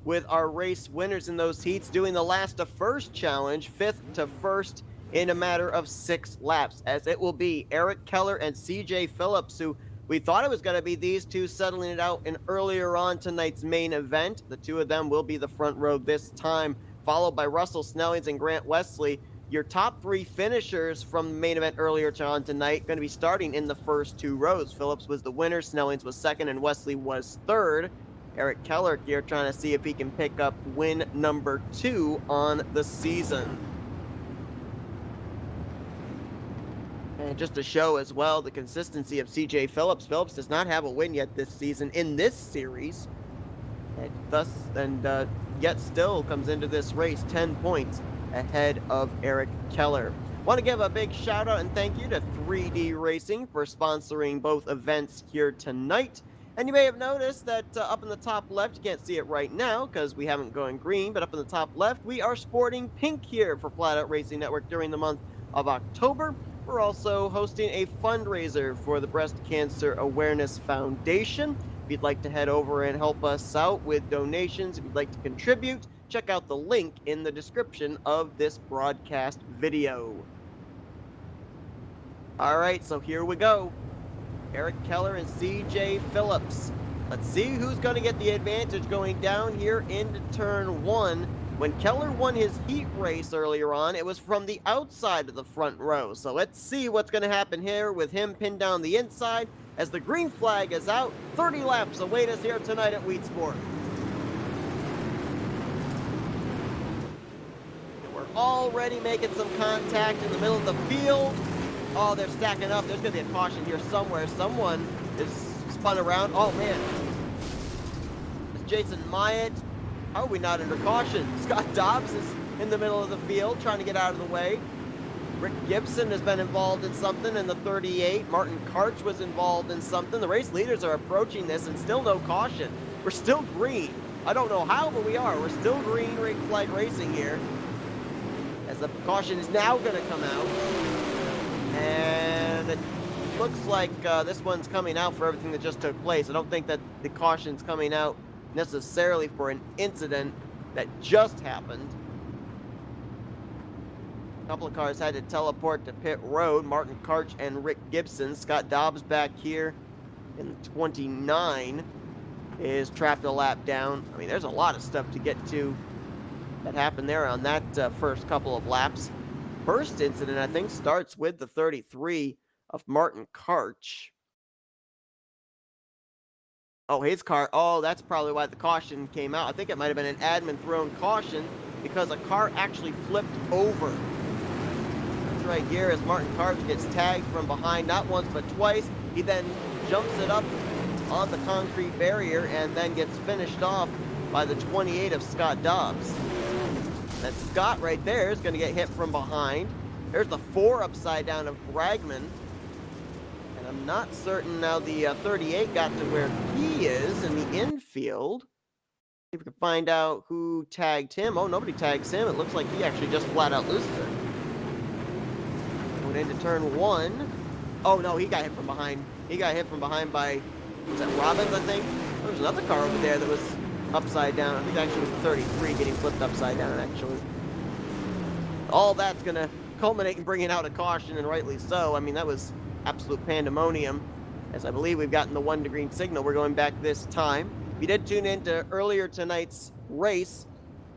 with our race winners in those heats doing the last to first challenge, 5th to 1st in a matter of 6 laps, as it will be Eric Keller and CJ Phillips, who we thought it was going to be these two settling it out in earlier on tonight's main event. The two of them will be the front row this time, followed by Russell Snellings and Grant Wesley. Your top 3 finishers from the main event earlier on tonight going to be starting in the first 2 rows. Phillips was the winner, Snellings was 2nd, and Wesley was 3rd. Eric Keller here trying to see if he can pick up win number 2 on the season. And just to show as well the consistency of CJ Phillips. Phillips does not have a win yet this season in this series. And yet still comes into this race 10 points ahead of Eric Keller. Want to give a big shout out and thank you to 3D Racing for sponsoring both events here tonight. And you may have noticed that up in the top left, you can't see it right now because we haven't gone green, but up in the top left, we are sporting pink here for Flatout Racing Network during the month of October. We're also hosting a fundraiser for the Breast Cancer Awareness Foundation. If you'd like to head over and help us out with donations, if you'd like to contribute, check out the link in the description of this broadcast video. All right, so here we go. Eric Keller and CJ Phillips. Let's see who's going to get the advantage going down here into turn 1. When Keller won his heat race earlier on, it was from the outside of the front row. So let's see what's going to happen here with him pinned down the inside. As the green flag is out, 30 laps await us here tonight at Weedsport. And we're already making some contact in the middle of the field. Oh, they're stacking up. There's going to be a caution here somewhere. Someone is spun around. Oh, man. It's Jason Myatt. How are we not under caution? Scott Dobbs is in the middle of the field trying to get out of the way. Rick Gibson has been involved in something in the 38. Martin Karch was involved in something. The race leaders are approaching this and still no caution. We're still green. I don't know how, but we are. We're still green flag racing here. As the caution is now going to come out. And it looks like this one's coming out for everything that just took place. I don't think that the caution's coming out necessarily for an incident that just happened. A couple of cars had to teleport to pit road. Martin Karch and Rick Gibson. Scott Dobbs back here in 29 is trapped a lap down. I mean, there's a lot of stuff to get to that happened there on that first couple of laps. First incident, I think, starts with the 33 of Martin Karch. Oh, his car. Oh, that's probably why the caution came out. I think it might have been an admin thrown caution because a car actually flipped over. That's right here as Martin Karch gets tagged from behind, not once but twice. He then jumps it up on the concrete barrier and then gets finished off by the 28 of Scott Dobbs. That Scott right there is going to get hit from behind. There's the 4 upside down of Bragman. And I'm not certain now the 38 got to where he is in the infield. See if we can find out who tagged him. Oh, nobody tags him. It looks like he actually just flat out loosed it. Going into turn 1. Oh, no, he got hit from behind. He got hit from behind by, was that Robbins, I think? There was another car over there that was upside down. I think actually it was 33 getting flipped upside down, actually. All that's going to culminate in bringing out a caution, and rightly so. I mean, that was absolute pandemonium. As I believe we've gotten the 1 to green signal. We're going back this time. If you did tune into earlier tonight's race,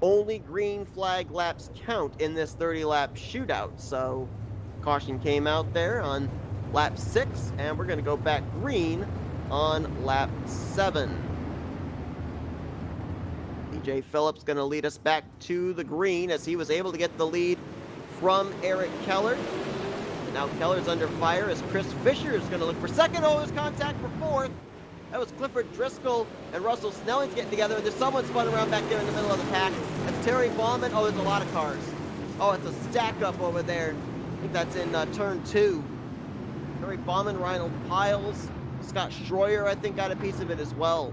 only green flag laps count in this 30-lap shootout. So caution came out there on lap 6, and we're going to go back green on lap 7. DJ Phillips going to lead us back to the green as he was able to get the lead from Eric Keller. And now Keller's under fire as Chris Fisher is going to look for second. Oh, there's contact for 4th. That was Clifford Driscoll and Russell Snelling's getting together. There's someone spun around back there in the middle of the pack. That's Terry Bauman. Oh, there's a lot of cars. Oh, it's a stack up over there. I think that's in turn 2. Terry Bauman, Reinald Piles, Scott Schroyer, I think, got a piece of it as well.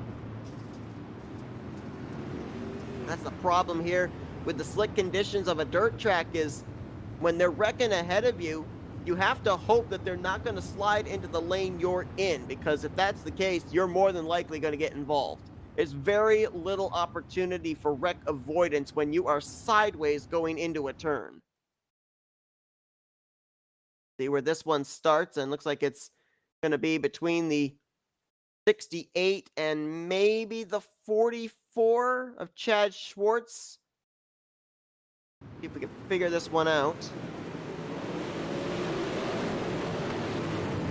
That's the problem here with the slick conditions of a dirt track is when they're wrecking ahead of you, you have to hope that they're not going to slide into the lane you're in, because if that's the case, you're more than likely going to get involved. There's very little opportunity for wreck avoidance when you are sideways going into a turn. See where this one starts, and looks like it's going to be between the 68 and maybe the 44 of Chad Schwartz. See if we can figure this one out.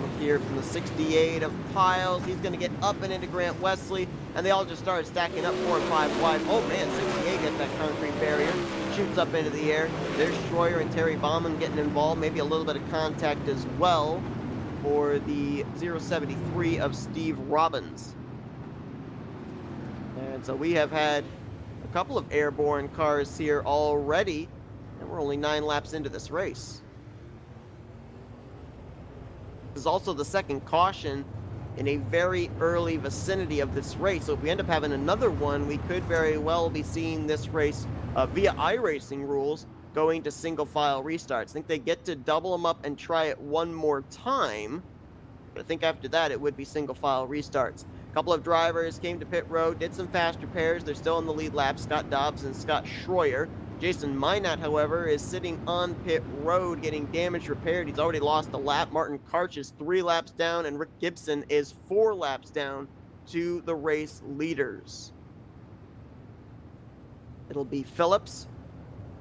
Look here from the 68 of Piles. He's going to get up and into Grant Wesley, and they all just started stacking up 4 and 5 wide. Oh man, 68 hit that concrete barrier. Shoots up into the air. There's Schroyer and Terry Bauman getting involved. Maybe a little bit of contact as well for the 073 of Steve Robbins. And so we have had a couple of airborne cars here already, and we're only 9 laps into this race. This is also the second caution in a very early vicinity of this race. So if we end up having another one, we could very well be seeing this race via iRacing rules going to single file restarts. I think they get to double them up and try it one more time. But I think after that, it would be single file restarts. A couple of drivers came to pit road, did some fast repairs. They're still in the lead lap, Scott Dobbs and Scott Schroyer. Jason Minot, however, is sitting on pit road getting damage repaired. He's already lost a lap. Martin Karch is 3 laps down, and Rick Gibson is 4 laps down to the race leaders. It'll be Phillips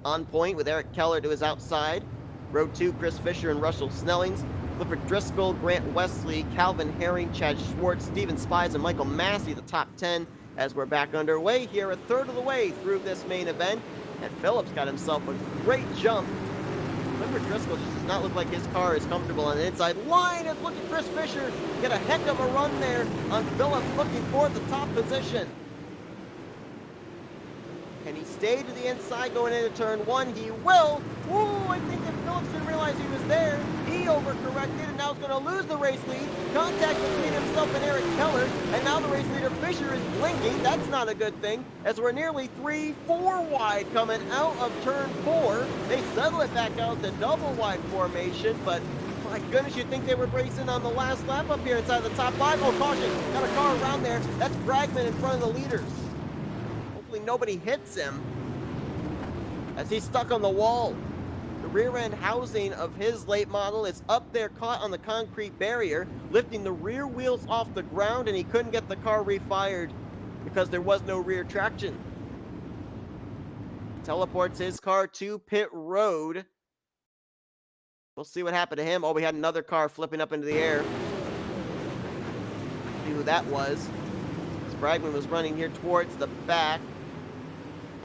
on point with Eric Keller to his outside. Row 2, Chris Fisher and Russell Snellings. Clifford Driscoll, Grant Wesley, Calvin Herring, Chad Schwartz, Steven Spies, and Michael Massey, the top 10, as we're back underway here, a third of the way through this main event. And Phillips got himself a great jump. Clifford Driscoll just does not look like his car is comfortable on the inside line. It's looking Chris Fisher get a heck of a run there on Phillips, looking for the top position. Can he stay to the inside going into turn 1? He will. Ooh, I think if Phillips didn't realize he was there, he overcorrected and now is going to lose the race lead. Contact between himself and Eric Keller, and now the race leader Fisher is blinking. That's not a good thing, as we're nearly 3-4 wide coming out of turn 4. They settle it back out to double wide formation, but my goodness, you'd think they were racing on the last lap up here inside the top 5. Oh, caution, got a car around there. That's Bragman in front of the leaders. Hopefully nobody hits him as he's stuck on the wall. The rear end housing of his late model is up there caught on the concrete barrier, lifting the rear wheels off the ground, and he couldn't get the car refired because there was no rear traction. Teleports his car to pit road. We'll see what happened to him. Oh, we had another car flipping up into the air. See who that was. Bragman was running here towards the back.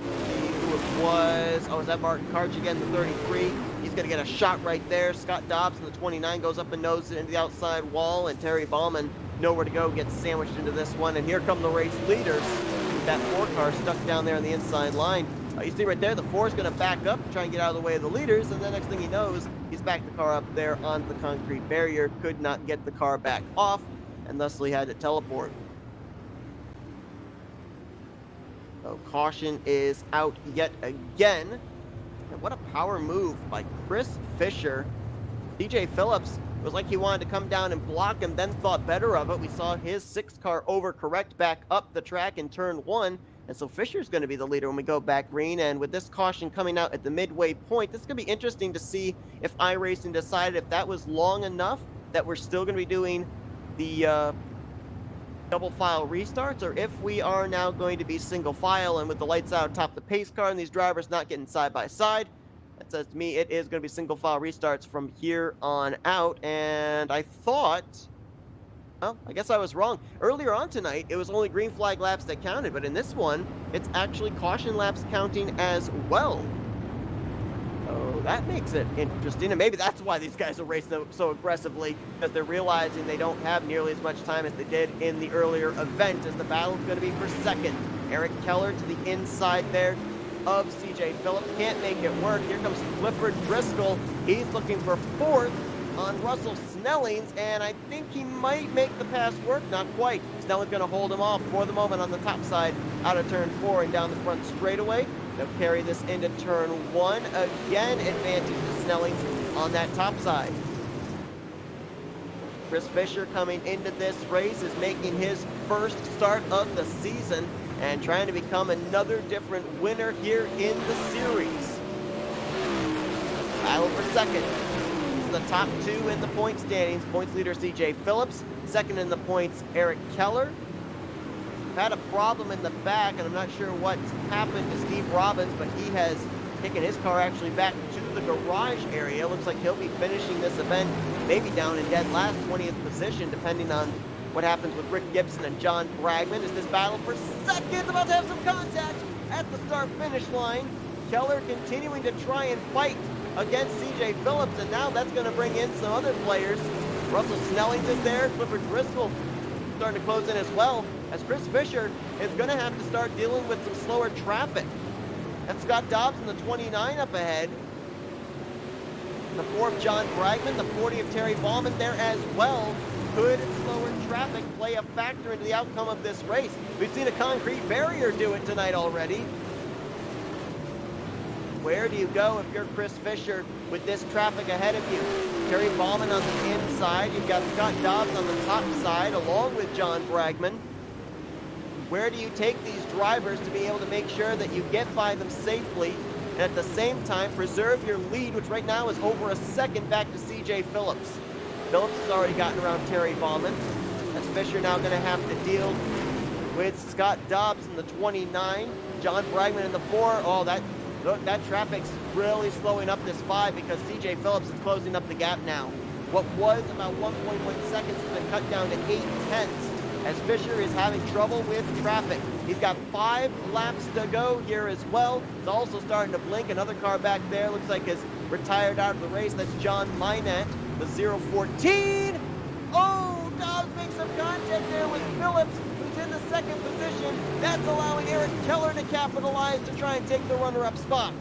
See who it was. Oh, is that Martin Karch again, the 33? He's going to get a shot right there. Scott Dobson, the 29, goes up and noses it into the outside wall, and Terry Ballman, nowhere to go, gets sandwiched into this one. And here come the race leaders with that 4 car stuck down there on the inside line. You see right there, the 4 is going to back up to try and get out of the way of the leaders, and the next thing he knows, he's backed the car up there on the concrete barrier, could not get the car back off, and thusly had to teleport. So caution is out yet again. And what a power move by Chris Fisher. TJ Phillips was like he wanted to come down and block him, then thought better of it. We saw his 6 car overcorrect back up the track in turn 1. And so Fisher's going to be the leader when we go back green. And with this caution coming out at the midway point, this is going to be interesting to see if iRacing decided if that was long enough that we're still going to be doing the double file restarts, or if we are now going to be single file, and with the lights out atop the pace car and these drivers not getting side by side, that says to me it is going to be single file restarts from here on out. And I thought, well, I guess I was wrong. Earlier on tonight, it was only green flag laps that counted, but in this one, it's actually caution laps counting as well. So that makes it interesting, and maybe that's why these guys will race so aggressively, because they're realizing they don't have nearly as much time as they did in the earlier event, as the battle is going to be for second. Eric Keller to the inside there of CJ Phillips. Can't make it work. Here comes Clifford Driscoll. He's looking for 4th on Russell Snellings, and I think he might make the pass work. Not quite. Snellings going to hold him off for the moment on the top side out of turn 4 and down the front straightaway. They'll carry this into turn 1. Again, advantage to Snellings on that top side. Chris Fisher coming into this race is making his first start of the season and trying to become another different winner here in the series. Battle for second. The top 2 in the point standings. Points leader CJ Phillips. Second in the points, Eric Keller. Had a problem in the back, and I'm not sure what's happened to Steve Robbins, but he has taken his car actually back to the garage area. Looks like he'll be finishing this event maybe down in dead last, 20th position, depending on what happens with Rick Gibson and John Bragman. As this battle for second about to have some contact at the start-finish line. Keller continuing to try and fight against CJ Phillips, and now that's going to bring in some other players. Russell Snellings is there. Clifford Driscoll starting to close in as well, as Chris Fisher is going to have to start dealing with some slower traffic. That's Scott Dobson, the 29, up ahead. The 4 of John Bragman, the 40 of Terry Ballman there as well. Could slower traffic play a factor into the outcome of this race? We've seen a concrete barrier do it tonight already. Where do you go if you're Chris Fisher with this traffic ahead of you? Terry Ballman on the inside. You've got Scott Dobbs on the top side along with John Bragman. Where do you take these drivers to be able to make sure that you get by them safely and at the same time preserve your lead, which right now is over a second back to CJ Phillips? Phillips has already gotten around Terry Ballman. That's Fisher now going to have to deal with Scott Dobbs in the 29. John Bragman in the 4. Oh, look, that traffic's really slowing up this 5 because CJ Phillips is closing up the gap now. What was about 1.1 seconds has been cut down to 0.8, as Fisher is having trouble with traffic. He's got 5 laps to go here as well. He's also starting to blink. Another car back there looks like is retired out of the race. That's John Minette, the 014. Oh, Dobbs makes some contact there with Phillips, who's in the second position. That's allowing Eric Keller to capitalize to try and take the runner-up spot.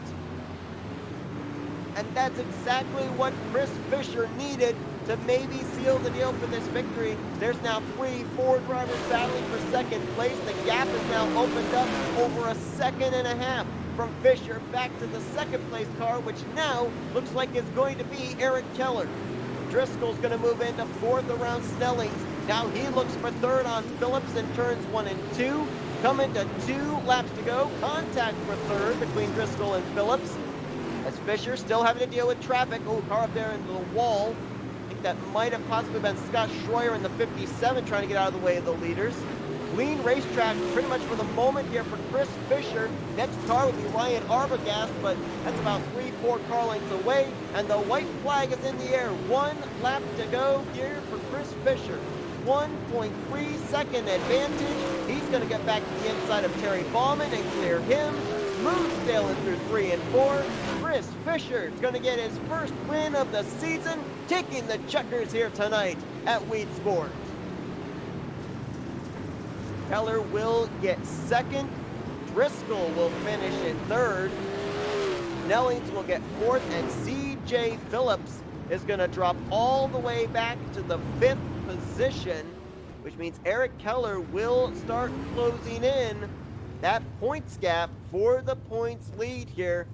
And that's exactly what Chris Fisher needed to maybe seal the deal for this victory. There's now 4 drivers battling for second place. The gap is now opened up over a second and a half from Fisher back to the second place car, which now looks like is going to be Eric Keller. Driscoll's going to move into fourth around Snellings. Now he looks for third on Phillips in turns 1 and 2. Coming to 2 laps to go. Contact for third between Driscoll and Phillips. As Fisher still having to deal with traffic. Oh, car up there into the wall. I think that might have possibly been Scott Schroyer in the 57 trying to get out of the way of the leaders. Clean racetrack pretty much for the moment here for Chris Fisher. Next car would be Ryan Arbogast, but that's about 3-4 car lengths away. And the white flag is in the air. 1 lap to go here for Chris Fisher. 1.3 second advantage. He's going to get back to the inside of Terry Bauman and clear him. Smooth sailing through 3 and 4. Chris Fisher is going to get his first win of the season, taking the checkers here tonight at Weedsport. Keller will get second. Driscoll will finish in third. Snellings will get fourth, and C.J. Phillips is going to drop all the way back to the 5th position, which means Eric Keller will start closing in that points gap for the points lead here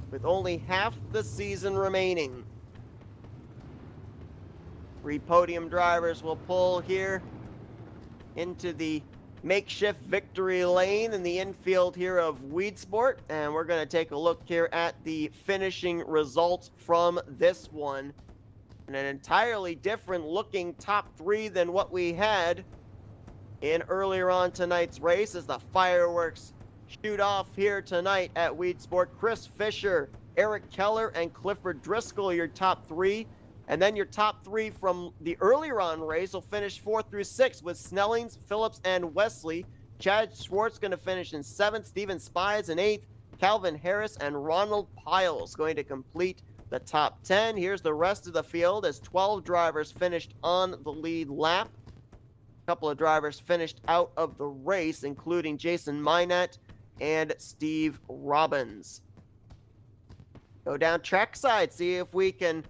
with only half the season remaining. 3 podium drivers will pull here into the makeshift victory lane in the infield here of Weedsport, and we're going to take a look here at the finishing results from this one. And an entirely different looking top 3 than what we had in earlier on tonight's race as the fireworks shoot off here tonight at Weedsport. Chris Fisher, Eric Keller, and Clifford Driscoll, your top 3. And then your top 3 from the earlier on race will finish 4 through 6 with Snellings, Phillips, and Wesley. Chad Schwartz going to finish in 7th, Steven Spies in 8th, Calvin Harris and Ronald Piles going to complete the top 10. Here's the rest of the field as 12 drivers finished on the lead lap. A couple of drivers finished out of the race, including Jason Minette and Steve Robbins. Go down trackside, see if we can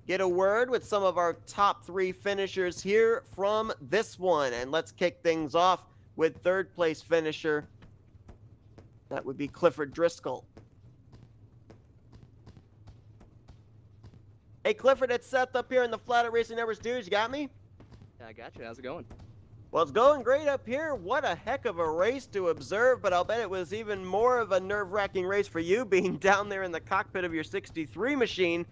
get a word with some of our top 3 finishers here from this one. And let's kick things off with third place finisher. That would be Clifford Driscoll. Hey Clifford, it's Seth up here in the Flatout Racing Network studios. You got me? Yeah, I got you. How's it going? Well, it's going great up here. What a heck of a race to observe, but I'll bet it was even more of a nerve-wracking race for you being down there in the cockpit of your 63 machine.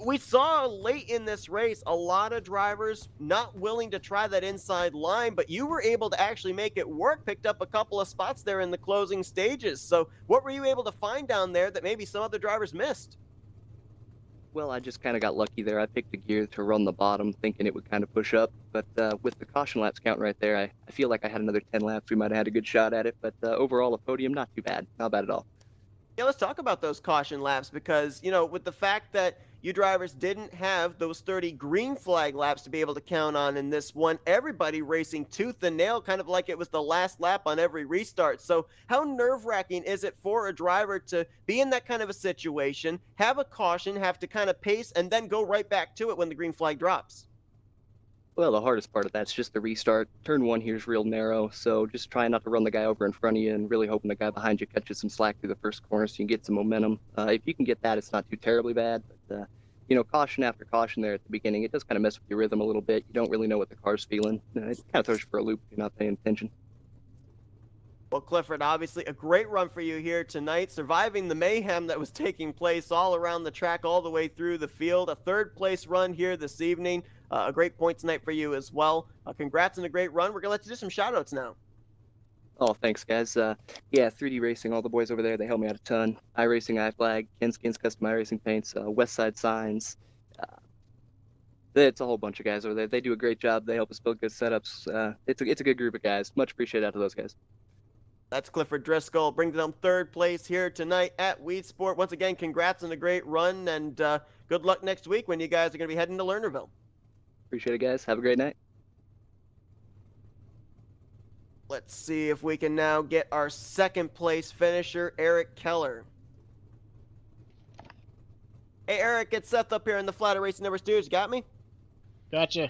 We saw late in this race a lot of drivers not willing to try that inside line, but you were able to actually make it work, picked up a couple of spots there in the closing stages. So what were you able to find down there that maybe some other drivers missed? Well, I just kind of got lucky there. I picked a gear to run the bottom, thinking it would kind of push up. But with the caution laps count right there, I feel like I had another 10 laps. We might have had a good shot at it. But overall, a podium, not too bad. Not bad at all. Yeah, let's talk about those caution laps because, you know, with the fact that you drivers didn't have those 30 green flag laps to be able to count on in this one, everybody racing tooth and nail, kind of like it was the last lap on every restart. So how nerve-wracking is it for a driver to be in that kind of a situation, have a caution, have to kind of pace, and then go right back to it when the green flag drops? Well, the hardest part of that's just the restart. Turn 1 here is real narrow, so just trying not to run the guy over in front of you and really hoping the guy behind you catches some slack through the first corner so you can get some momentum. If you can get that, it's not too terribly bad. But, you know, caution after caution there at the beginning, it does kind of mess with your rhythm a little bit. You don't really know what the car's feeling. It kind of throws you for a loop if you're not paying attention. Well, Clifford, obviously a great run for you here tonight, surviving the mayhem that was taking place all around the track, all the way through the field. A third-place run here this evening. A great point tonight for you as well. Congrats on a great run. We're going to let you do some shout-outs now. Oh, thanks, guys. Yeah, 3D Racing, all the boys over there, they helped me out a ton. iRacing, iFlag, Ken Skins Custom iRacing Paints, Westside Signs. It's a whole bunch of guys over there. They do a great job. They help us build good setups. It's a good group of guys. Much appreciated out to those guys. That's Clifford Driscoll, brings them third place here tonight at Weedsport. Once again, congrats on a great run, and good luck next week when you guys are going to be heading to Lernerville. Appreciate it, guys. Have a great night. Let's see if we can now get our second place finisher, Eric Keller. Hey, Eric, it's Seth up here in the Flatout Racing Network studios. You got me? Gotcha.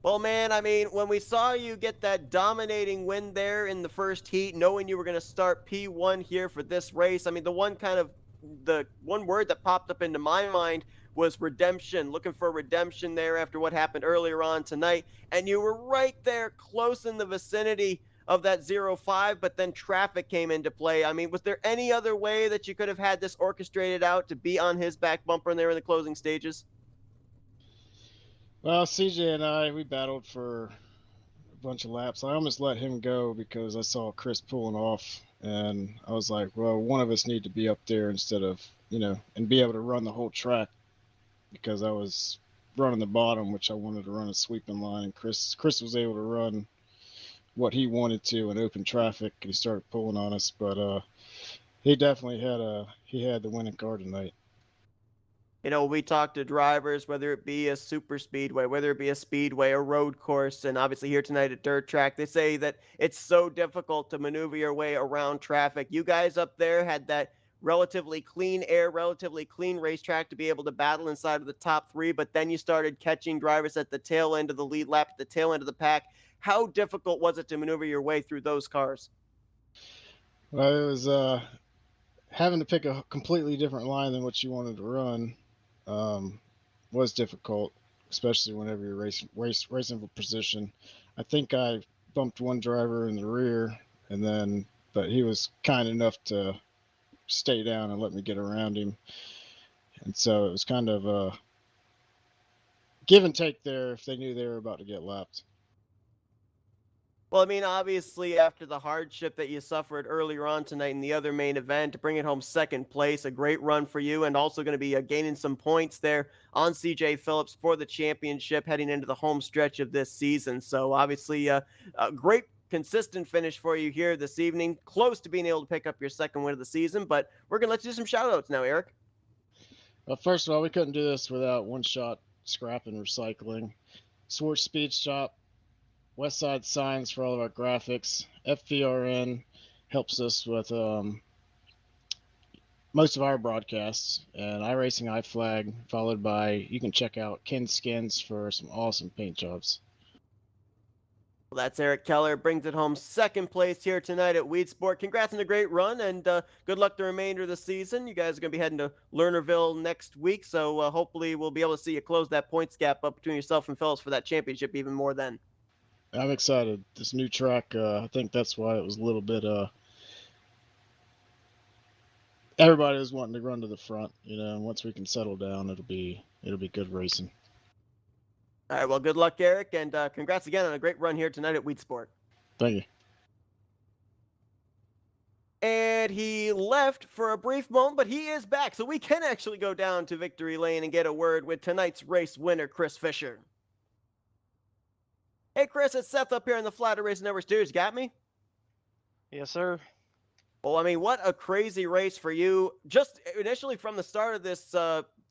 Well, man, I mean, when we saw you get that dominating win there in the first heat, knowing you were going to start P1 here for this race, I mean, the one word that popped up into my mind was redemption, looking for redemption there after what happened earlier on tonight. And you were right there close in the vicinity of that 0-5, but then traffic came into play. I mean, was there any other way that you could have had this orchestrated out to be on his back bumper in there in the closing stages? Well, CJ and I, we battled for a bunch of laps. I almost let him go because I saw Chris pulling off, and I was like, well, one of us need to be up there instead of, and be able to run the whole track, because I was running the bottom, which I wanted to run a sweeping line, and Chris was able to run what he wanted to in open traffic, and he started pulling on us, but he definitely had the winning card tonight. You know, we talk to drivers, whether it be a super speedway, whether it be a speedway, a road course, and obviously here tonight at dirt track, they say that it's so difficult to maneuver your way around traffic. You guys up there had that relatively clean air, relatively clean racetrack to be able to battle inside of the top three, but then you started catching drivers at the tail end of the lead lap, at the tail end of the pack. How difficult was it to maneuver your way through those cars? Well, it was having to pick a completely different line than what you wanted to run. Was difficult, especially whenever you're racing for position. I think I bumped one driver in the rear, but he was kind enough to stay down and let me get around him. And so it was kind of a give and take there if they knew they were about to get lapped. Well, I mean, obviously, after the hardship that you suffered earlier on tonight in the other main event, to bring it home second place, a great run for you, and also going to be gaining some points there on CJ Phillips for the championship heading into the home stretch of this season. So, obviously, a great consistent finish for you here this evening. Close to being able to pick up your second win of the season, but we're going to let you do some shout outs now, Eric. Well, first of all, we couldn't do this without One Shot Scrap and Recycling, Swartz Speed Shop, Westside Signs for all of our graphics. FVRN helps us with most of our broadcasts, and iRacing iFlag, followed by, you can check out Ken Skins for some awesome paint jobs. Well, that's Eric Keller. Brings it home second place here tonight at Weedsport. Congrats on a great run, and good luck the remainder of the season. You guys are going to be heading to Lernerville next week, so hopefully we'll be able to see you close that points gap up between yourself and Phillips for that championship even more then. I'm excited. This new track, I think that's why it was a little bit, everybody was wanting to run to the front, and once we can settle down, it'll be good racing. All right, well, good luck, Eric, and congrats again on a great run here tonight at Weedsport. Thank you. And he left for a brief moment, but he is back, so we can actually go down to Victory Lane and get a word with tonight's race winner, Chris Fisher. Hey, Chris, it's Seth up here in the Flatout Racing Network studios. Got me? Yes, sir. Well, I mean, what a crazy race for you. Just initially from the start of this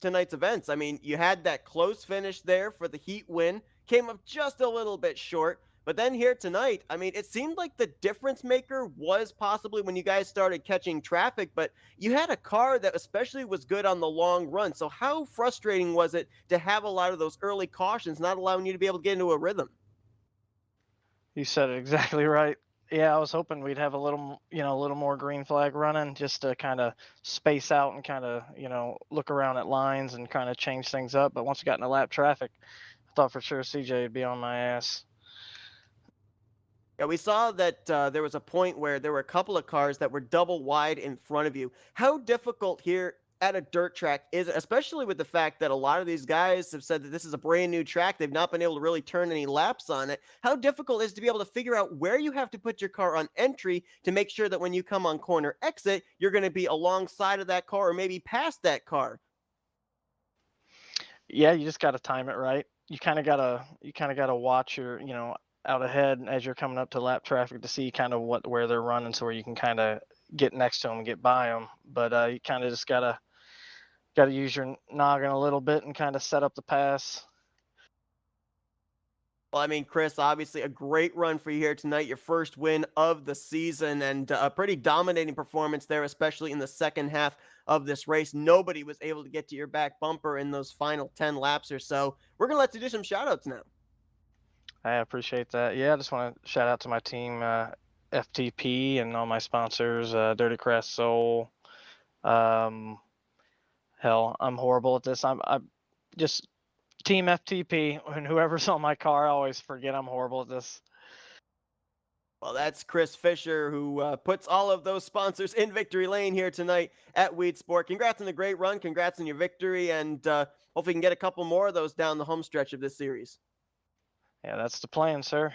tonight's events, I mean, you had that close finish there for the heat win, came up just a little bit short, but then here tonight, I mean, it seemed like the difference maker was possibly when you guys started catching traffic, but you had a car that especially was good on the long run. So how frustrating was it to have a lot of those early cautions not allowing you to be able to get into a rhythm? You said it exactly right. Yeah, I was hoping we'd have a little more green flag running just to kind of space out and kind of, look around at lines and kind of change things up. But once we got into lap traffic, I thought for sure CJ would be on my ass. Yeah, we saw that there was a point where there were a couple of cars that were double wide in front of you. How difficult here at a dirt track is it, especially with the fact that a lot of these guys have said that this is a brand new track. They've not been able to really turn any laps on it. How difficult is it to be able to figure out where you have to put your car on entry to make sure that when you come on corner exit, you're going to be alongside of that car or maybe past that car? Yeah, you just got to time it right. You kind of gotta watch your, out ahead as you're coming up to lap traffic to see kind of where they're running, so where you can kind of get next to them and get by them. But you kind of just gotta use your noggin a little bit and kind of set up the pass. Well, I mean, Chris, obviously a great run for you here tonight. Your first win of the season, and a pretty dominating performance there, especially in the second half of this race. Nobody was able to get to your back bumper in those final 10 laps or so. We're going to let you do some shout outs now. I appreciate that. Yeah, I just want to shout out to my team, FTP, and all my sponsors, Dirty Crest Soul. Hell, I'm horrible at this. I'm just Team FTP, and whoever's on my car, I always forget I'm horrible at this. Well, that's Chris Fisher, who puts all of those sponsors in victory lane here tonight at Weedsport. Congrats on the great run. Congrats on your victory, and hopefully we can get a couple more of those down the home stretch of this series. Yeah, that's the plan, sir.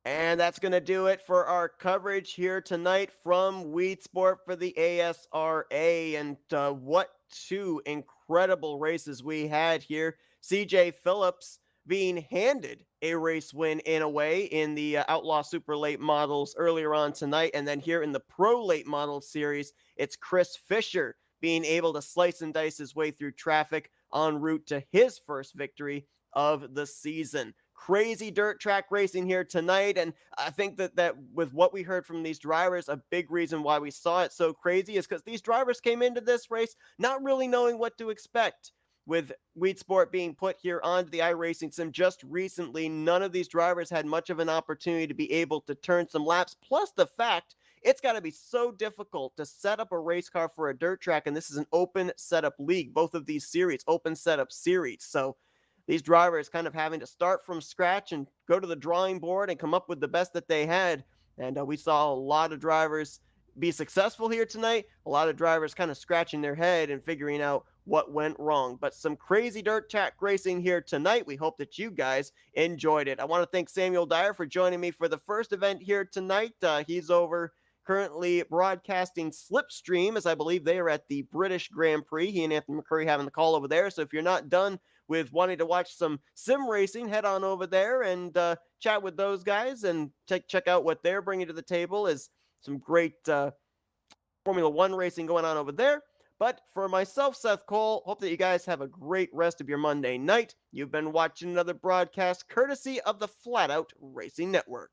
And that's going to do it for our coverage here tonight from Weedsport for the ASRA. And what two incredible races we had here. CJ Phillips being handed a race win in a way in the Outlaw Super Late Models earlier on tonight. And then here in the Pro Late Models series, it's Chris Fisher being able to slice and dice his way through traffic en route to his first victory of the season. Crazy dirt track racing here tonight, and I think that with what we heard from these drivers, a big reason why we saw it so crazy is because these drivers came into this race not really knowing what to expect. With Weedsport being put here onto the iRacing sim just recently, none of these drivers had much of an opportunity to be able to turn some laps, plus the fact it's got to be so difficult to set up a race car for a dirt track, and this is an open setup league, both of these series, open setup series, so these drivers kind of having to start from scratch and go to the drawing board and come up with the best that they had. And we saw a lot of drivers be successful here tonight. A lot of drivers kind of scratching their head and figuring out what went wrong. But some crazy dirt track racing here tonight. We hope that you guys enjoyed it. I want to thank Samuel Dyer for joining me for the first event here tonight. He's over currently broadcasting Slipstream, as I believe they are at the British Grand Prix. He and Anthony McCurry having the call over there. So if you're not done with wanting to watch some sim racing, head on over there and chat with those guys and check out what they're bringing to the table. Is some great Formula One racing going on over there. But for myself, Seth Cole, hope that you guys have a great rest of your Monday night. You've been watching another broadcast courtesy of the Flatout Racing Network.